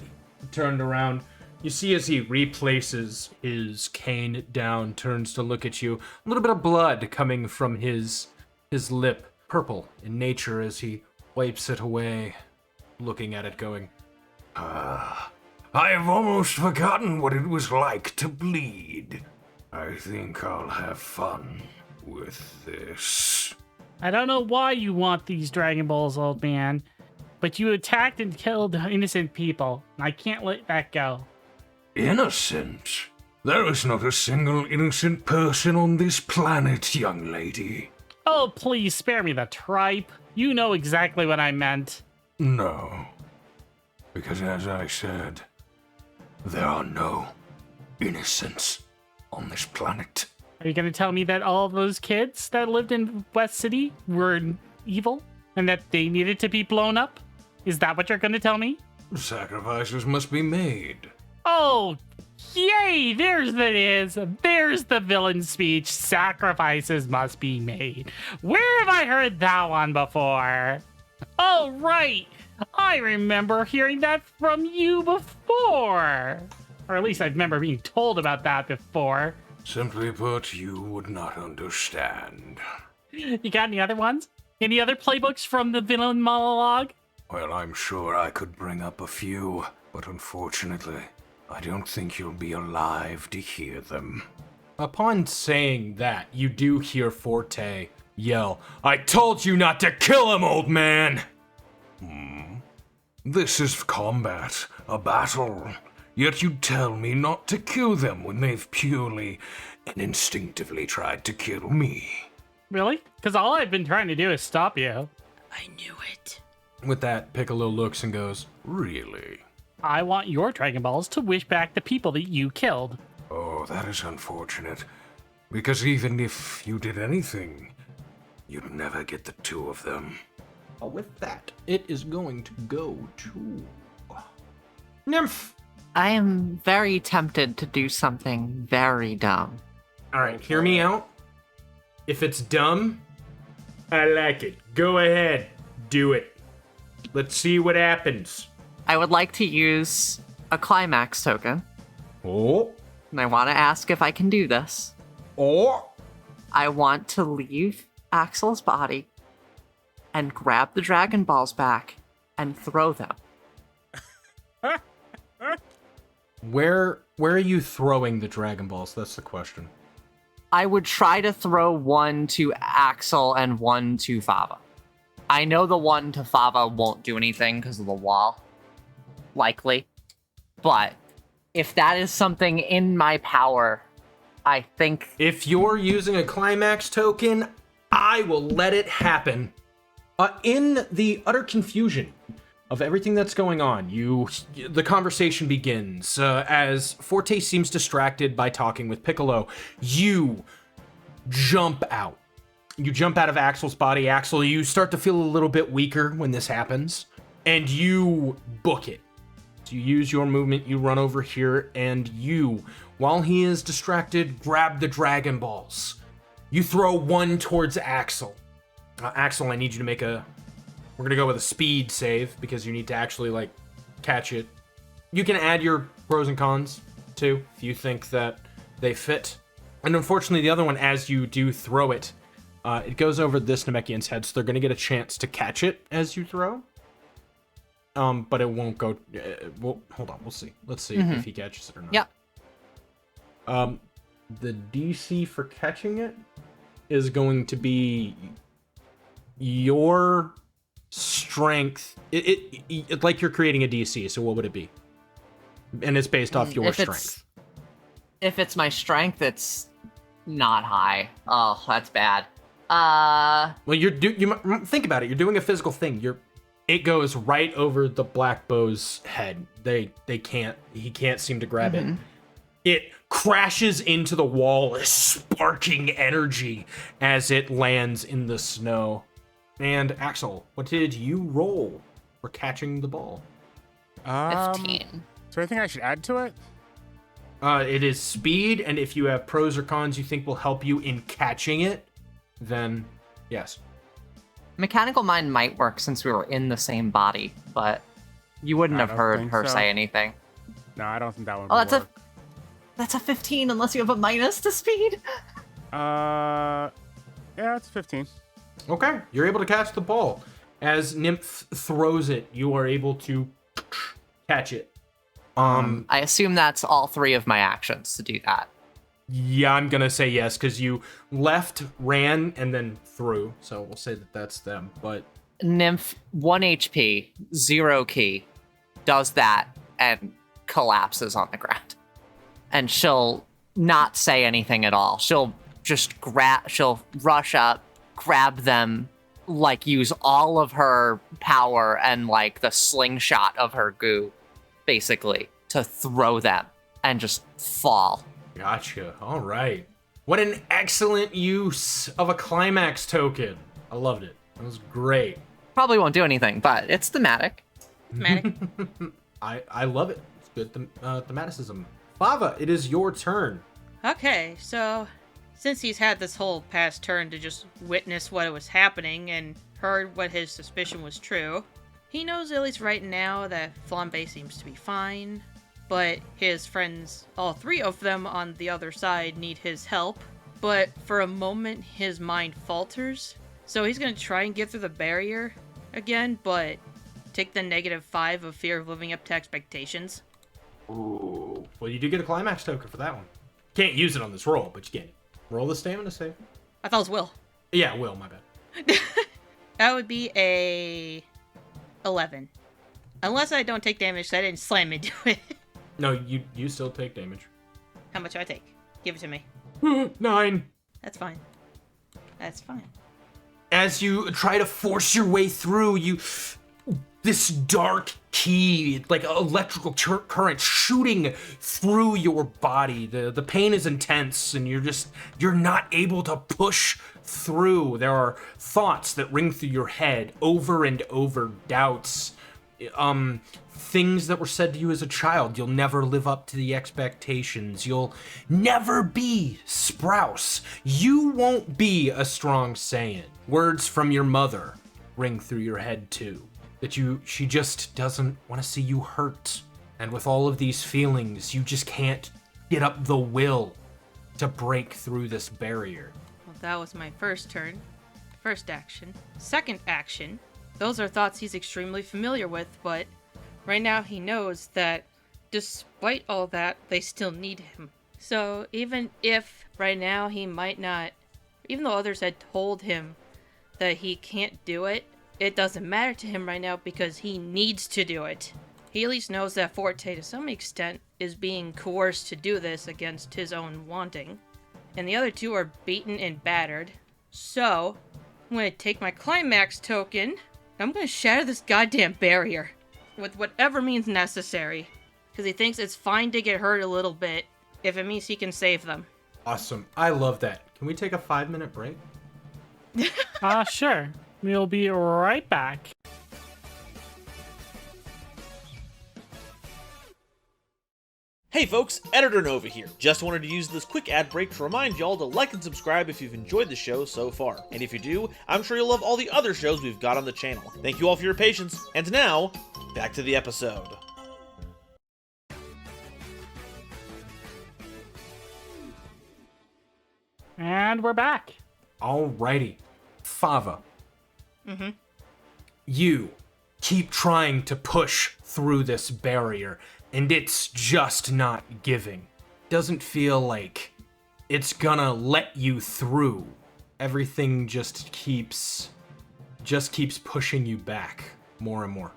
turned around. You see as he replaces his cane down, turns to look at you. A little bit of blood coming from his lip, purple in nature as he wipes it away, looking at it going, I have almost forgotten what it was like to bleed. I think I'll have fun with this. I don't know why you want these Dragon Balls, old man, but you attacked and killed innocent people. I can't let that go. Innocent? There is not a single innocent person on this planet, young lady. Oh, please spare me the tripe. You know exactly what I meant. No. Because as I said, there are no innocents on this planet. Are you going to tell me that all those kids that lived in West City were evil and that they needed to be blown up? Is that what you're going to tell me? Sacrifices must be made. Oh, yay! There's the villain speech. Sacrifices must be made. Where have I heard that one before? Oh, right. I remember hearing that from you before. Or at least I remember being told about that before. Simply put, you would not understand. You got any other ones? Any other playbooks from the villain monologue? Well, I'm sure I could bring up a few, but unfortunately, I don't think you'll be alive to hear them. Upon saying that, you do hear Forte yell, "I told you not to kill him, old man!" This is combat, a battle. Yet you tell me not to kill them when they've purely and instinctively tried to kill me. Really? Because all I've been trying to do is stop you. I knew it. With that, Piccolo looks and goes, Really? I want your Dragon Balls to wish back the people that you killed. Oh, that is unfortunate. Because even if you did anything, you'd never get the 2 of them. with that, it is going to go to Nymph. I am very tempted to do something very dumb. All right, hear me out. If it's dumb, I like it. Go ahead, do it. Let's see what happens. I would like to use a Climax token, Oh, and I want to ask if I can do this. oh. I want to leave Axel's body and grab the Dragon Balls back and throw them. Where are you throwing the Dragon Balls? That's the question. I would try to throw one to Axel and one to Fava. I know the one to Fava won't do anything because of the wall. Likely. But if that is something in my power, I think... If you're using a Climax token, I will let it happen. In the utter confusion of everything that's going on, the conversation begins. As Forte seems distracted by talking with Piccolo, you jump out, You jump out of Axel's body. Axel, you start to feel a little bit weaker when this happens, and you book it. So you use your movement, you run over here, and you, while he is distracted, grab the Dragon Balls. You throw one towards Axel. Axel, I need you to make we're gonna go with a speed save, because you need to actually, like, catch it. You can add your pros and cons, too, if you think that they fit. And unfortunately, the other one, as you do throw it, it goes over this Namekian's head, so they're going to get a chance to catch it as you throw. But it won't go... hold on, we'll see. Let's see if he catches it or not. Yep. The DC for catching it is going to be your strength. It like you're creating a DC, so what would it be? And it's based off your strength. If it's my strength, it's not high. Oh, that's bad. Well, you think about it. You're doing a physical thing. It goes right over the Black Bow's head. He can't seem to grab it. It crashes into the wall, sparking energy as it lands in the snow. And Axel, what did you roll for catching the ball? 15. So anything I should add to it? It is speed, and if you have pros or cons you think will help you in catching it, then yes. Mechanical Mind might work since we were in the same body, but you wouldn't have heard her say anything. No, I don't think that one Oh, would work. that's a 15 unless you have a minus to speed. Yeah, it's 15. Okay, you're able to catch the ball. As Nymph throws it, you are able to catch it. I assume that's all 3 of my actions to do that. Yeah, I'm gonna say yes, because you left, ran, and then threw. So we'll say that that's them, but... Nymph, 1 HP, 0 key, does that, and collapses on the ground. And she'll not say anything at all. She'll just she'll rush up, grab them, like use all of her power and like the slingshot of her goo, basically, to throw them and just fall. Gotcha. All right. What an excellent use of a climax token. I loved it. That was great. Probably won't do anything, but it's thematic. Thematic. I love it. It's good thematicism. Fava, it is your turn. Okay, so since he's had this whole past turn to just witness what was happening and heard what his suspicion was true, he knows at least right now that Flambe seems to be fine, but his friends, all 3 of them on the other side, need his help. But for a moment, his mind falters, so he's gonna try and get through the barrier again, but take the -5 of fear of living up to expectations. Ooh. Well, you do get a climax token for that one. Can't use it on this roll, but you get it. Roll the stamina save. I thought it was Will. Yeah, Will, my bad. That would be a 11. Unless I don't take damage, so I didn't slam into it. No, you still take damage. How much do I take? Give it to me. 9. That's fine. That's fine. As you try to force your way through, this dark key, like electrical current shooting through your body. The pain is intense, and you're not able to push through. There are thoughts that ring through your head over and over, doubts, things that were said to you as a child. You'll never live up to the expectations. You'll never be Sprouse. You won't be a strong Saiyan. Words from your mother ring through your head too. That she just doesn't want to see you hurt. And with all of these feelings, you just can't get up the will to break through this barrier. Well, that was my first turn. First action. Second action. Those are thoughts he's extremely familiar with, but right now he knows that despite all that, they still need him. So even if right now he might not, even though others had told him that he can't do it, it doesn't matter to him right now because he needs to do it. He at least knows that Forte, to some extent, is being coerced to do this against his own wanting. And the other 2 are beaten and battered. So, I'm going to take my Climax token. I'm going to shatter this goddamn barrier. With whatever means necessary. Because he thinks it's fine to get hurt a little bit if it means he can save them. Awesome. I love that. Can we take a 5-minute break? Sure. We'll be right back. Hey folks, Editor Nova here. Just wanted to use this quick ad break to remind y'all to like and subscribe if you've enjoyed the show so far. And if you do, I'm sure you'll love all the other shows we've got on the channel. Thank you all for your patience. And now, back to the episode. And we're back. Alrighty. Fava. You keep trying to push through this barrier, and it's just not giving. Doesn't feel like it's gonna let you through. Everything just keeps pushing you back more and more.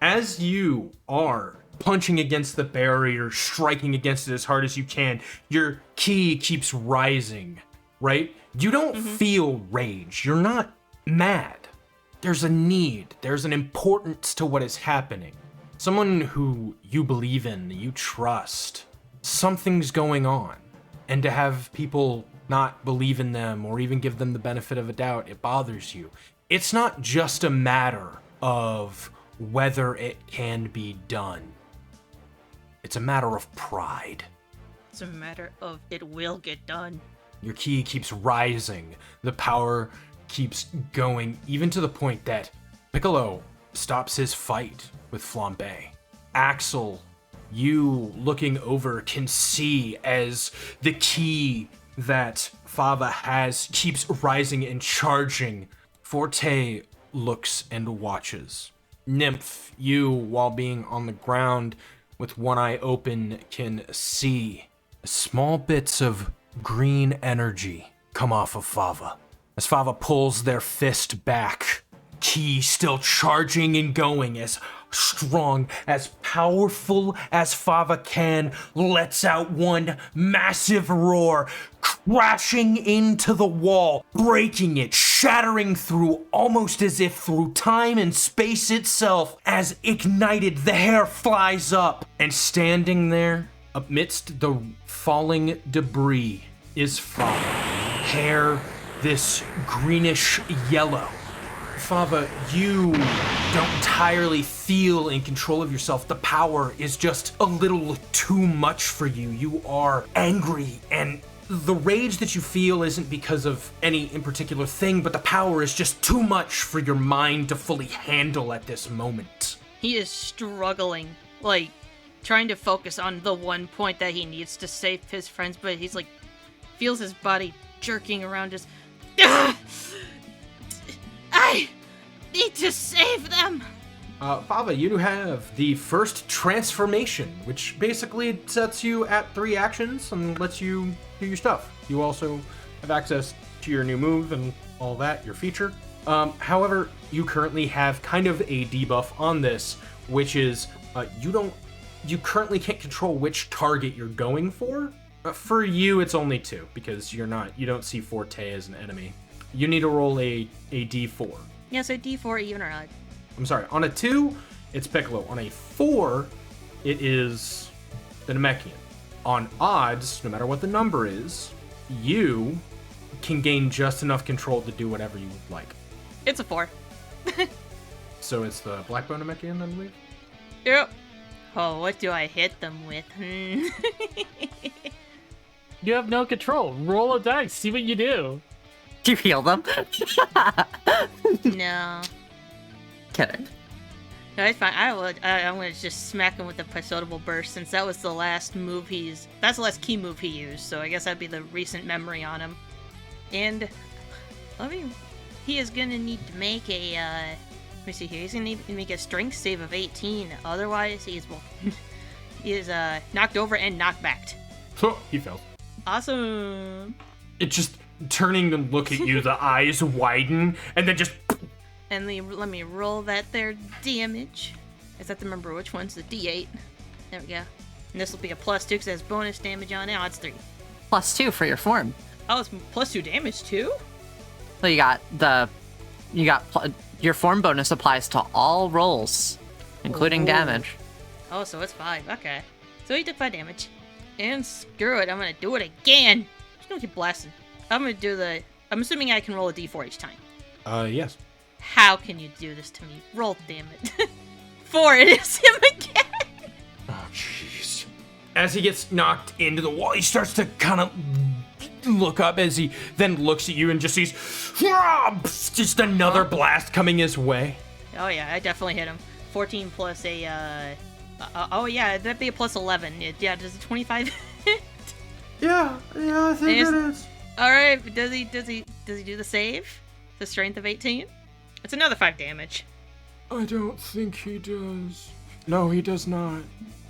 As you are punching against the barrier, striking against it as hard as you can, your ki keeps rising, right? You don't feel rage. You're not mad. There's a need. There's an importance to what is happening. Someone who you believe in, you trust. Something's going on. And to have people not believe in them or even give them the benefit of a doubt, it bothers you. It's not just a matter of whether it can be done. It's a matter of pride. It's a matter of it will get done. Your ki keeps rising. The power keeps going, even to the point that Piccolo stops his fight with Flambe. Axel, you looking over can see as the ki that Fava has keeps rising and charging. Forte looks and watches. Nymph, you, while being on the ground with one eye open, can see small bits of green energy come off of Fava. As Fava pulls their fist back, ki still charging and going, as strong, as powerful as Fava can, lets out one massive roar, crashing into the wall, breaking it, shattering through almost as if through time and space itself. As ignited, the hair flies up, and standing there amidst the falling debris is Fava. Hair this greenish yellow. Fava, you don't entirely feel in control of yourself. The power is just a little too much for you. You are angry, and the rage that you feel isn't because of any in particular thing, but the power is just too much for your mind to fully handle at this moment. He is struggling, like, trying to focus on the one point that he needs to save his friends, but he's like, feels his body jerking around, just, I need to save them! Fava, you have the first transformation, which basically sets you at 3 actions and lets you do your stuff. You also have access to your new move and all that, your feature. However, you currently have kind of a debuff on this, which is you currently can't control which target you're going for. For you, it's only 2 because you don't see Forte as an enemy. You need to roll a D4. Yeah, so D4 even or odd. I'm sorry, on a 2, it's Piccolo. On a 4, it is the Namekian. On odds, no matter what the number is, you can gain just enough control to do whatever you would like. It's a 4. So it's the Blackbone Namekian, I believe? Yep. Oh, what do I hit them with? You have no control. Roll a dice. See what you do. Do you heal them? No. Kidding. No, it's fine. I'm gonna just smack him with the Pisotable Burst, since that was the last move that's the last key move he used, so I guess that'd be the recent memory on him. And, he is gonna need to make a, let me see here, he's gonna need to make a strength save of 18, otherwise he is knocked over and knocked back. Oh, he fell. Awesome! It just, turning to look at you, the eyes widen, and then just... And let me roll that there damage. I just have to remember which one's the D8. There we go. And this will be a +2 because it has bonus damage on it. Oh, it's 3. +2 for your form. Oh, it's +2 damage too? So your form bonus applies to all rolls, including damage. Oh, so it's 5. Okay. So he took 5 damage. And screw it, I'm gonna do it again. Just gonna keep blasting. I'm gonna do the I'm assuming I can roll a d4 each time. Yes. How can you do this to me? Roll, damn it. 4, it is him again. Oh, jeez. As he gets knocked into the wall, he starts to kind of look up as he then looks at you and just sees just another blast coming his way. Oh yeah, I definitely hit him. 14 plus a, oh yeah, that'd be a plus 11. Yeah, does a 25 hit? Yeah, I think it is. Alright, does he do the save? The strength of 18? It's another 5 damage. I don't think he does. No, he does not.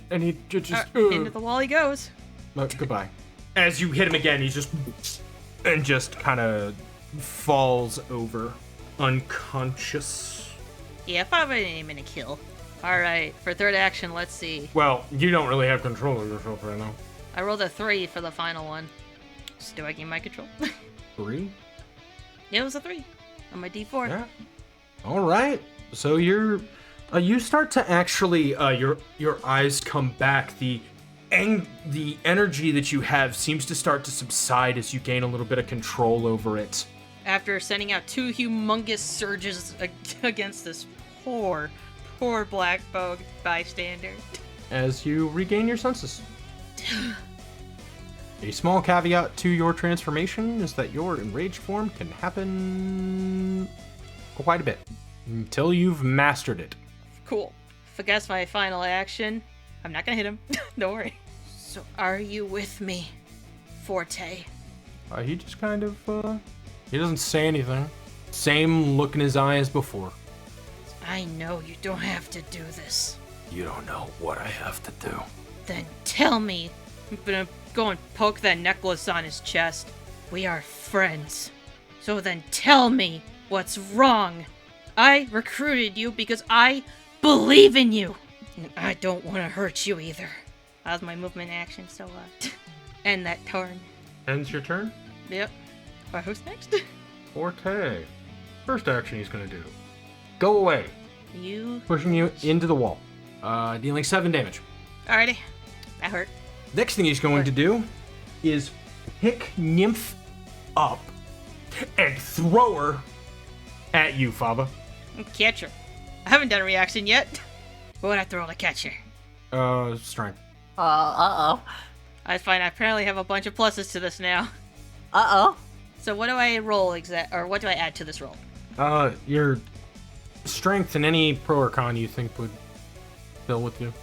And he just Into the wall he goes. goodbye. As you hit him again, he's just kind of falls over, unconscious. Yeah, Fava ain't gonna kill. Alright, for third action, let's see. Well, you don't really have control of yourself right now. I rolled a 3 for the final one. So do I gain my control? 3? Yeah, it was a 3 on my d4. Yeah. All right. So you start to actually your eyes come back. The energy that you have seems to start to subside as you gain a little bit of control over it. After sending out 2 humongous surges against this poor black bow bystander. As you regain your senses. A small caveat to your transformation is that your enraged form can happen quite a bit until you've mastered it. Cool. Forgets my final action. I'm not gonna hit him. Don't worry. So are you with me, Forte? He just kind of, he doesn't say anything. Same look in his eye as before. I know you don't have to do this. You don't know what I have to do. Then tell me. I'm gonna go and poke that necklace on his chest. We are friends. So then tell me what's wrong. I recruited you because I believe in you. And I don't want to hurt you either. That was my movement action, so, end that turn. Ends your turn? Yep. Who's next? Forte. First action he's gonna do. Go away. You. Pushing you into the wall. Dealing 7 damage. Alrighty. That hurt. Next thing he's going to do is pick Nymph up and throw her at you, Fava. Catch her. I haven't done a reaction yet. What would I throw to catch her? Strength. Uh-oh. That's fine. I apparently have a bunch of pluses to this now. Uh-oh. So what do I roll or what do I add to this roll? Your strength and any pro or con you think would fill with you.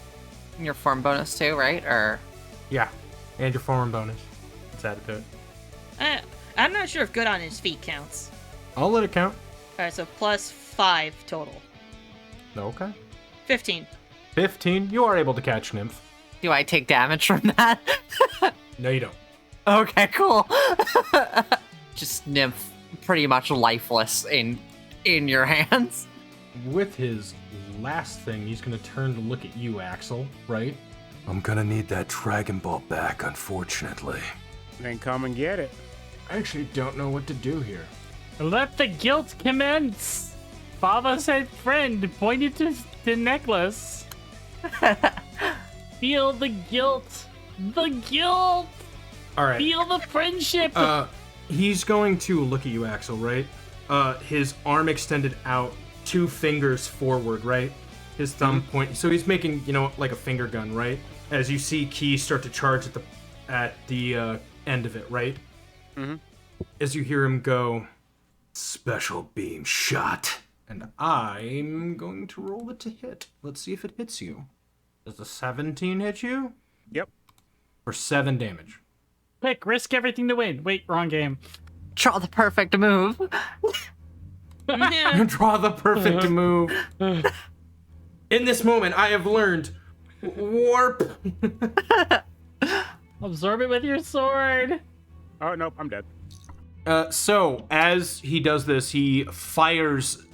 Your form bonus too, right? Or Yeah, and your form bonus. It's added to it. I'm not sure if good on his feet counts. I'll let it count. Alright, so plus 5 total. Okay. 15. 15. You are able to catch Nymph. do I take damage from that? No, you don't. Okay, cool. Just Nymph pretty much lifeless in your hands. With his last thing, he's gonna turn to look at you, Axel, right? I'm gonna need that Dragon Ball back, unfortunately. Then come and get it. I actually don't know what to do here. Let the guilt commence. Fava said friend, pointed to the necklace. Feel the guilt. The guilt. All right. Feel the friendship. He's going to look at you, Axel, right? His arm extended out, 2 fingers forward, right? His thumb point. So he's making, like a finger gun, right? As you see Key start to charge at the end of it, right? Mm-hmm. As you hear him go, Special beam shot. and I'm going to roll it to hit. Let's see if it hits you. Does a 17 hit you? Yep. For 7 damage. Quick, risk everything to win. Wait, wrong game. Draw the perfect move. Draw the perfect move. In this moment, I have learned warp. Absorb it with your sword. Oh, nope, I'm dead. So, as he does this, he fires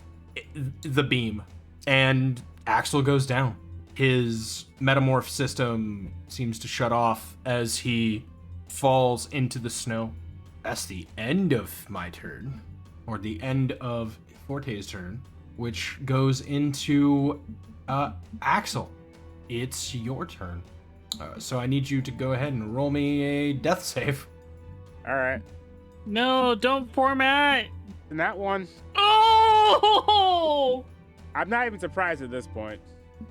the beam, and Axel goes down. His metamorph system seems to shut off as he falls into the snow. That's the end of my turn, or the end of Forte's turn, which goes into Axel. It's your turn. So I need you to go ahead and roll me a death save. All right. No, don't format. And that one, Oh! I'm not even surprised at this point.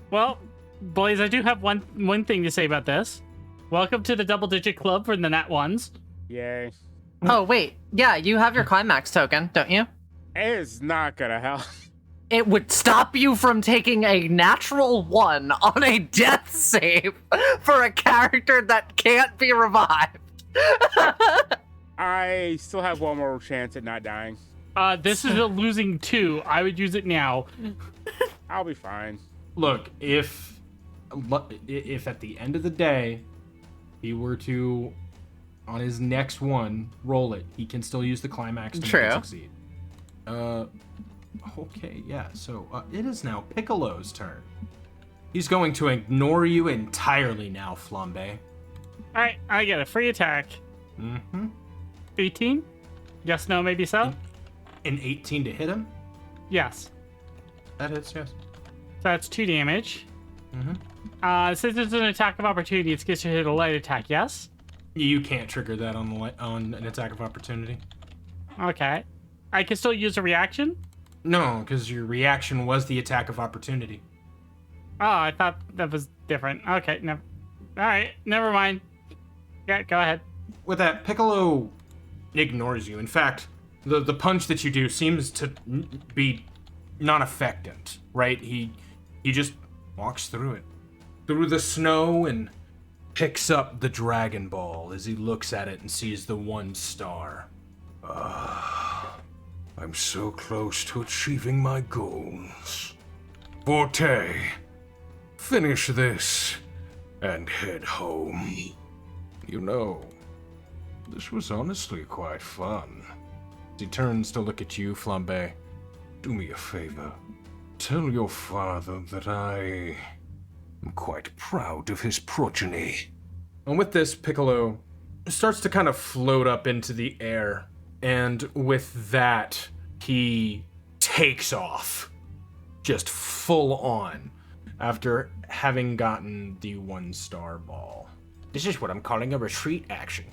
Well, boys, I do have one thing to say about this. Welcome to the double-digit club for the Nat ones. Yay. Oh, wait. Yeah, you have your Climax token, don't you? It's not gonna help. It would stop you from taking a natural 1 on a death save for a character that can't be revived. I still have one more chance at not dying. This is a losing 2. I would use it now. I'll be fine. Look, if at the end of the day, he were to, on his next one, roll it, he can still use the climax to make it succeed. Okay, yeah, so it is now Piccolo's turn. He's going to ignore you entirely now, Flambe. Alright, I get a free attack. Mm-hmm. 18? Yes, no, maybe so? An 18 to hit him? Yes. That hits, yes. So that's 2 damage. Mm-hmm. Since it's an attack of opportunity, it's good to hit a light attack, yes? You can't trigger that on an attack of opportunity. Okay. I can still use a reaction? No, because your reaction was the attack of opportunity. Oh, I thought that was different. Okay, never. Alright, never mind. Yeah, go ahead. With that, Piccolo ignores you. In fact, the punch that you do seems to be non-effective, right? He just walks through it. Through the snow and picks up the Dragon Ball as he looks at it and sees the 1 star. I'm so close to achieving my goals. Forte, finish this and head home. You know, this was honestly quite fun. He turns to look at you, Flambe. Do me a favor. Tell your father that I am quite proud of his progeny. And with this, Piccolo starts to kind of float up into the air. And with that, he takes off. Just full on. After having gotten the 1 star ball. This is what I'm calling a retreat action.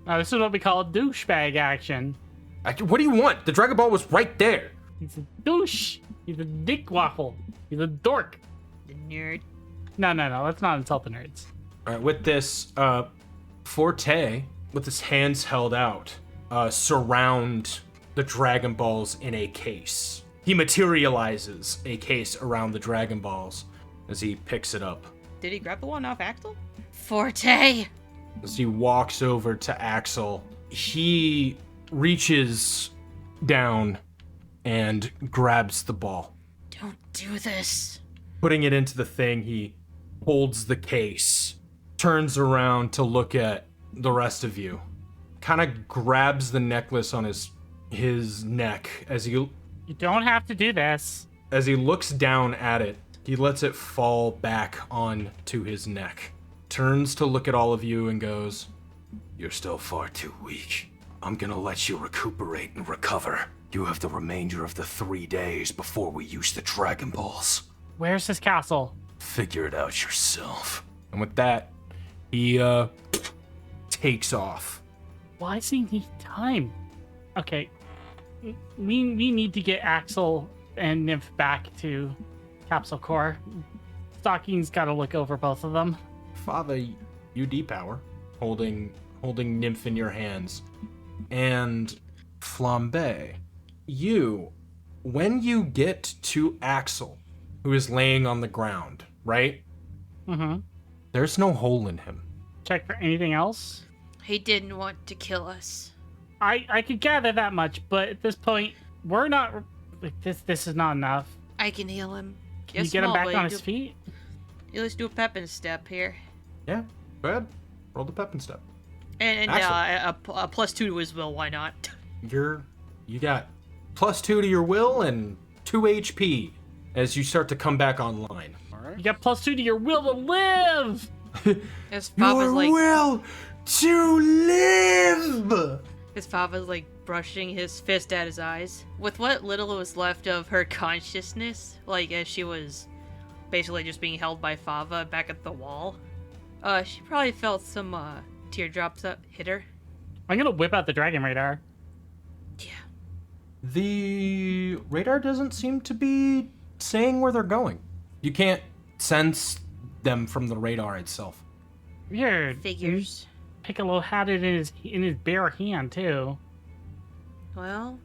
Now, this is what we call douchebag action. What do you want? The Dragon Ball was right there. He's a douche. He's a dick waffle. He's a dork. The nerd. No, let's not insult the nerds. All right, with this, Forte, with his hands held out, surround the Dragon Balls in a case. He materializes a case around the Dragon Balls as he picks it up. Did he grab the one off Axel? Forte! As he walks over to Axel, he reaches down and grabs the ball. Don't do this. Putting it into the thing, he holds the case, turns around to look at the rest of you, kind of grabs the necklace on his neck as he... You don't have to do this. As he looks down at it, he lets it fall back onto his neck. Turns to look at all of you and goes, You're still far too weak. I'm gonna let you recuperate and recover. You have the remainder of the 3 days before we use the Dragon Balls. Where's his castle? Figure it out yourself. and with that, he takes off. Why does he need time? Okay, we need to get Axel and Nymph back to Capsule Core. Stocking's got to look over both of them. Fava, you depower, holding Nymph in your hands. And Flambe, when you get to Axel, who is laying on the ground, right? Mm-hmm. There's no hole in him. Check for anything else. He didn't want to kill us. I could gather that much, but at this point, we're not... Like, this is not enough. I can heal him. Can you get him back on his feet? Yeah, let's do a pep and step here. Yeah, go ahead. Roll the pep and step. And a +2 to his will, why not? You got +2 to your will and 2 HP as you start to come back online. You got +2 to your will to live! As Fava's like... will to live! As Fava's like brushing his fist at his eyes. With what little was left of her consciousness, like as she was basically just being held by Fava back at the wall, she probably felt some teardrops hit her. I'm gonna whip out the dragon radar. Yeah. The radar doesn't seem to be saying where they're going. You can't sense them from the radar itself. Weird. Figures. Piccolo had it in his bare hand too. Well,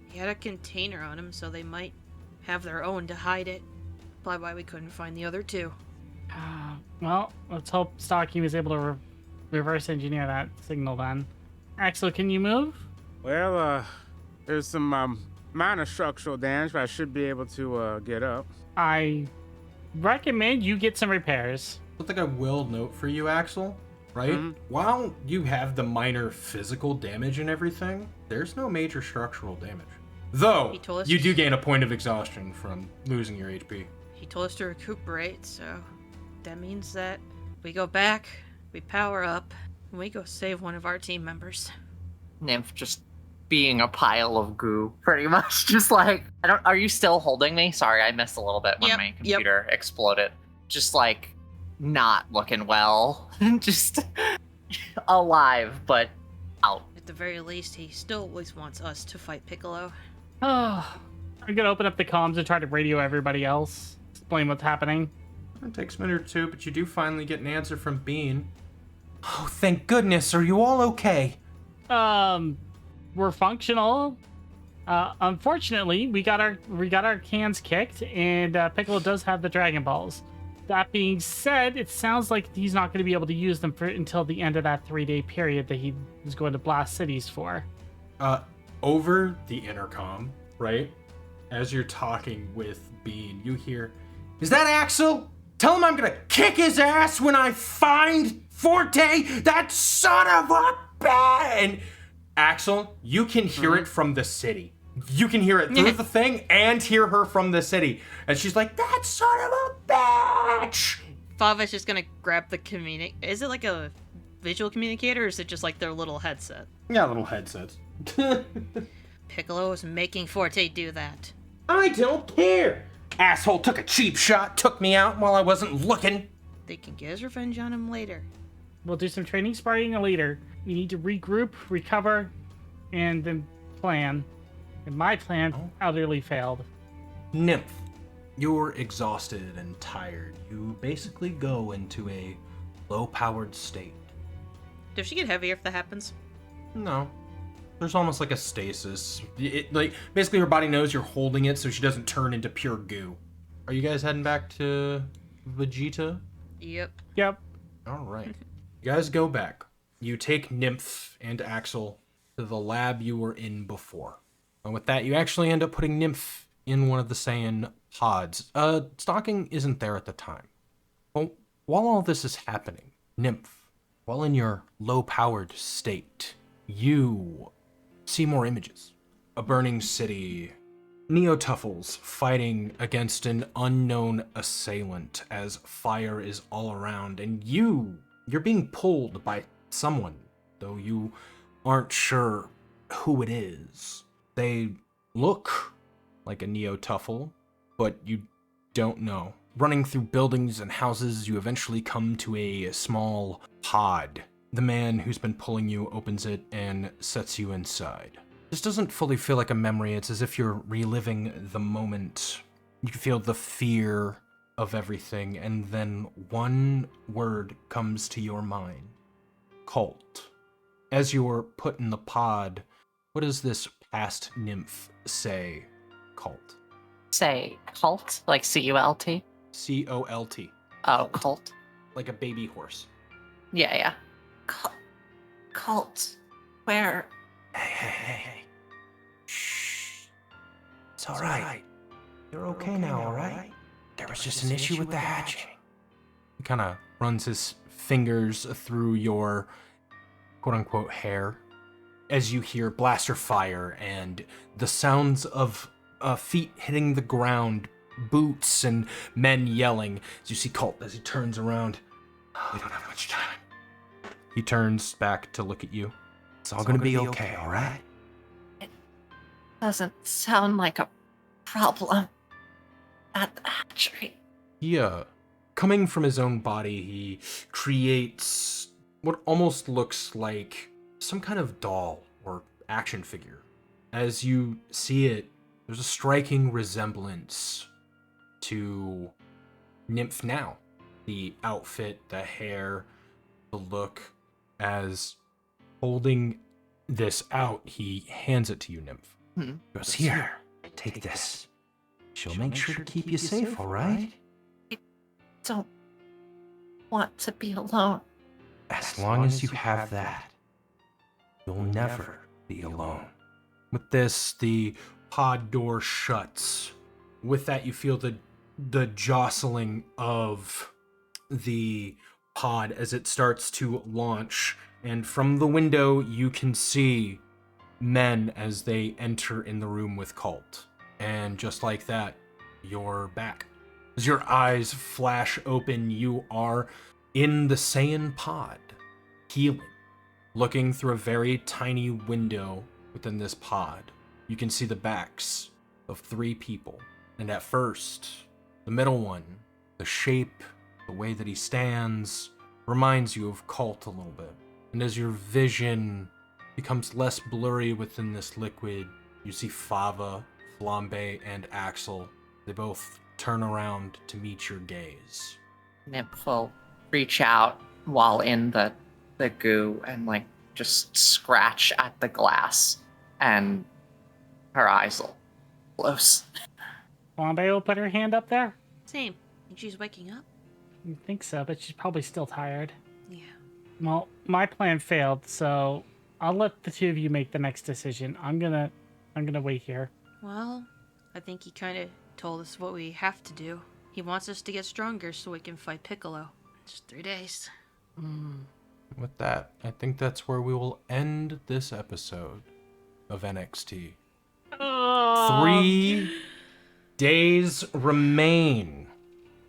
he had a container on him, so they might have their own to hide it. Probably why we couldn't find the other two. Well, let's hope Stocky was able to reverse engineer that signal then. Axel, can you move? Well, there's some minor structural damage, but I should be able to get up. I recommend you get some repairs. Something I will note for you, Axel, right? While you have the minor physical damage and everything, there's no major structural damage. Though, He told us you to- do gain a point of exhaustion from losing your HP. He told us to recuperate, so that means that we go back, we power up, and we go save one of our team members. Nymph just being a pile of goo, pretty much. Just like, are you still holding me? Sorry, I missed a little bit when Yep, my yep. computer exploded. Just like, not looking well. Just alive, but out. At the very least, he still always wants us to fight Piccolo. Oh, I'm gonna open up the comms and try to radio everybody else. Explain what's happening. It takes a minute or two, but you do finally get an answer from Bean. Oh, thank goodness. Are you all okay? We're functional. Unfortunately, we got our cans kicked, and Piccolo does have the Dragon Balls. That being said, it sounds like he's not going to be able to use them until the end of that 3-day period that he was going to blast cities for. Over the intercom, right? As you're talking with Bean, you hear, "Is that Axel? Tell him I'm gonna kick his ass when I find Forte, that son of a bitch!" And Axel, you can hear it from the city. You can hear it through the thing and hear her from the city. And she's like, "That son of a bitch!" Fava's just gonna grab the Is it like a visual communicator, or is it just like their little headset? Yeah, little headsets. Piccolo is making Forte do that. I don't care. Asshole took a cheap shot, took me out while I wasn't looking. They can get his revenge on him later. We'll do some training sparring later. We need to regroup, recover, and then plan. And my plan utterly failed. Nymph, you're exhausted and tired. You basically go into a low-powered state. Does she get heavier if that happens? No. There's almost like a stasis. Like, basically her body knows you're holding it so she doesn't turn into pure goo. Are you guys heading back to Vegeta? Yep. Yep. All right. You guys go back. You take Nymph and Axel to the lab you were in before. And with that, you actually end up putting Nymph in one of the Saiyan pods. Stocking isn't there at the time. Well, while all this is happening, Nymph, while in your low-powered state, you see more images. A burning city, Neo-Tuffles fighting against an unknown assailant as fire is all around, and you're being pulled by someone, though you aren't sure who it is. They look like a Neo-Tuffle, but you don't know. Running through buildings and houses, you eventually come to a small pod. The man who's been pulling you opens it and sets you inside. This doesn't fully feel like a memory. It's as if you're reliving the moment. You can feel the fear of everything, and then one word comes to your mind. Cult. As you're put in the pod, what does this past nymph say? Cult. Say cult, like C-U-L-T. C-O-L-T. Oh, cult. Like a baby horse. Yeah. Cult. Where? Hey. Shh. It's all right. You're okay now, all right? There was just an issue with the hatching. He kind of runs his fingers through your quote-unquote hair as you hear blaster fire and the sounds of feet hitting the ground, boots and men yelling as you see Colt as he turns around. We don't have much time. He turns back to look at you. It's all gonna be okay, all right? It doesn't sound like a problem at the hatchery. Yeah. Coming from his own body, he creates what almost looks like some kind of doll or action figure. As you see it, there's a striking resemblance to Nymph now. The outfit, the hair, the look. As holding this out, he hands it to you, Nymph. He goes, here, take this. She'll make sure to keep you safe, all right? Don't want to be alone. As long as you have that, you'll never be alone. With this, the pod door shuts. With that, you feel the jostling of the pod as it starts to launch. And from the window, you can see men as they enter in the room with Cult. And just like that, you're back. As your eyes flash open, you are in the Saiyan pod, healing. Looking through a very tiny window within this pod, you can see the backs of 3 people. And at first, the middle one, the shape, the way that he stands, reminds you of Cult a little bit. And as your vision becomes less blurry within this liquid, you see Fava, Flambe, and Axel. They both turn around to meet your gaze. Nymph will reach out while in the goo and just scratch at the glass, and her eyes will close. Flambe will put her hand up there. Same. Think she's waking up? I think so, but she's probably still tired. Yeah. Well, my plan failed, so I'll let the 2 of you make the next decision. I'm gonna wait here. Well, I think he kind of told us what we have to do. He wants us to get stronger so we can fight Piccolo. Just 3 days. With that, I think that's where we will end this episode of NXT. 3 days remain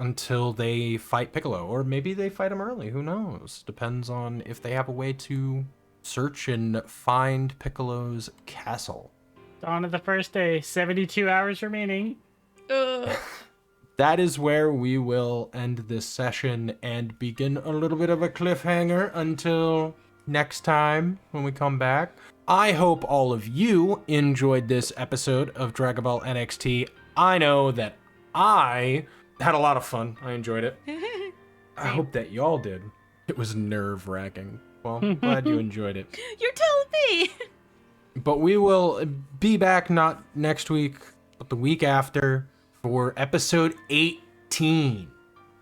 until they fight Piccolo, or maybe they fight him early, who knows? Depends on if they have a way to search and find Piccolo's castle. Dawn of the first day, 72 hours remaining. That is where we will end this session and begin a little bit of a cliffhanger until next time when we come back. I hope all of you enjoyed this episode of Dragon Ball NXT. I know that I had a lot of fun. I enjoyed it. I hope that y'all did. It was nerve-wracking. Well, glad you enjoyed it. You're telling me! But we will be back not next week, but the week after for episode 18.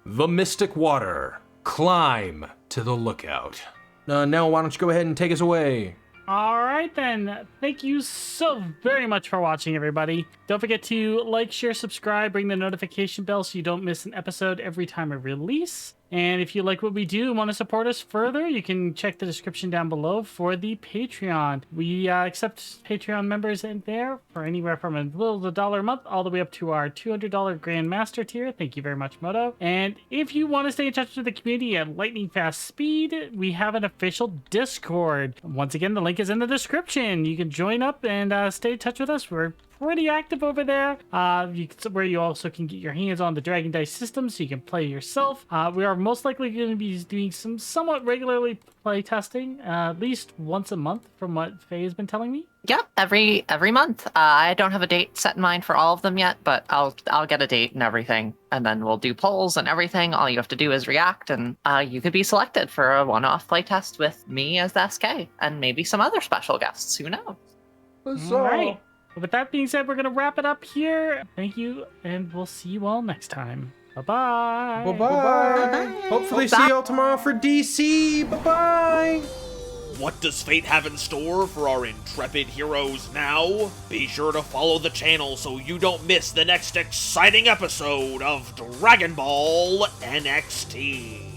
The Mystic Water. Climb to the Lookout. Nell, why don't you go ahead and take us away? All right, then. Thank you so very much for watching, everybody. Don't forget to like, share, subscribe, ring the notification bell so you don't miss an episode every time I release. And if you like what we do and want to support us further, you can check the description down below for the Patreon. We accept Patreon members in there for anywhere from $1 to $1 a month all the way up to our $200 Grandmaster tier. Thank you very much, Moto. And if you want to stay in touch with the community at lightning fast speed, we have an official Discord. Once again, the link is in the description. You can join up and stay in touch with us. We're pretty active over there, where you also can get your hands on the Dragon Dice system so you can play yourself. We are most likely going to be doing some somewhat regularly play testing, at least once a month from what Faye has been telling me. Yep, every month. I don't have a date set in mind for all of them yet, but I'll get a date and everything, and then we'll do polls and everything. All you have to do is react, and you could be selected for a one-off playtest with me as the SK, and maybe some other special guests. Who knows? All right. With that being said, we're going to wrap it up here. Thank you, and we'll see you all next time. Bye-bye. Bye-bye. Hopefully see y'all tomorrow for DC. Bye-bye. What does fate have in store for our intrepid heroes now? Be sure to follow the channel so you don't miss the next exciting episode of Dragon Ball NXT.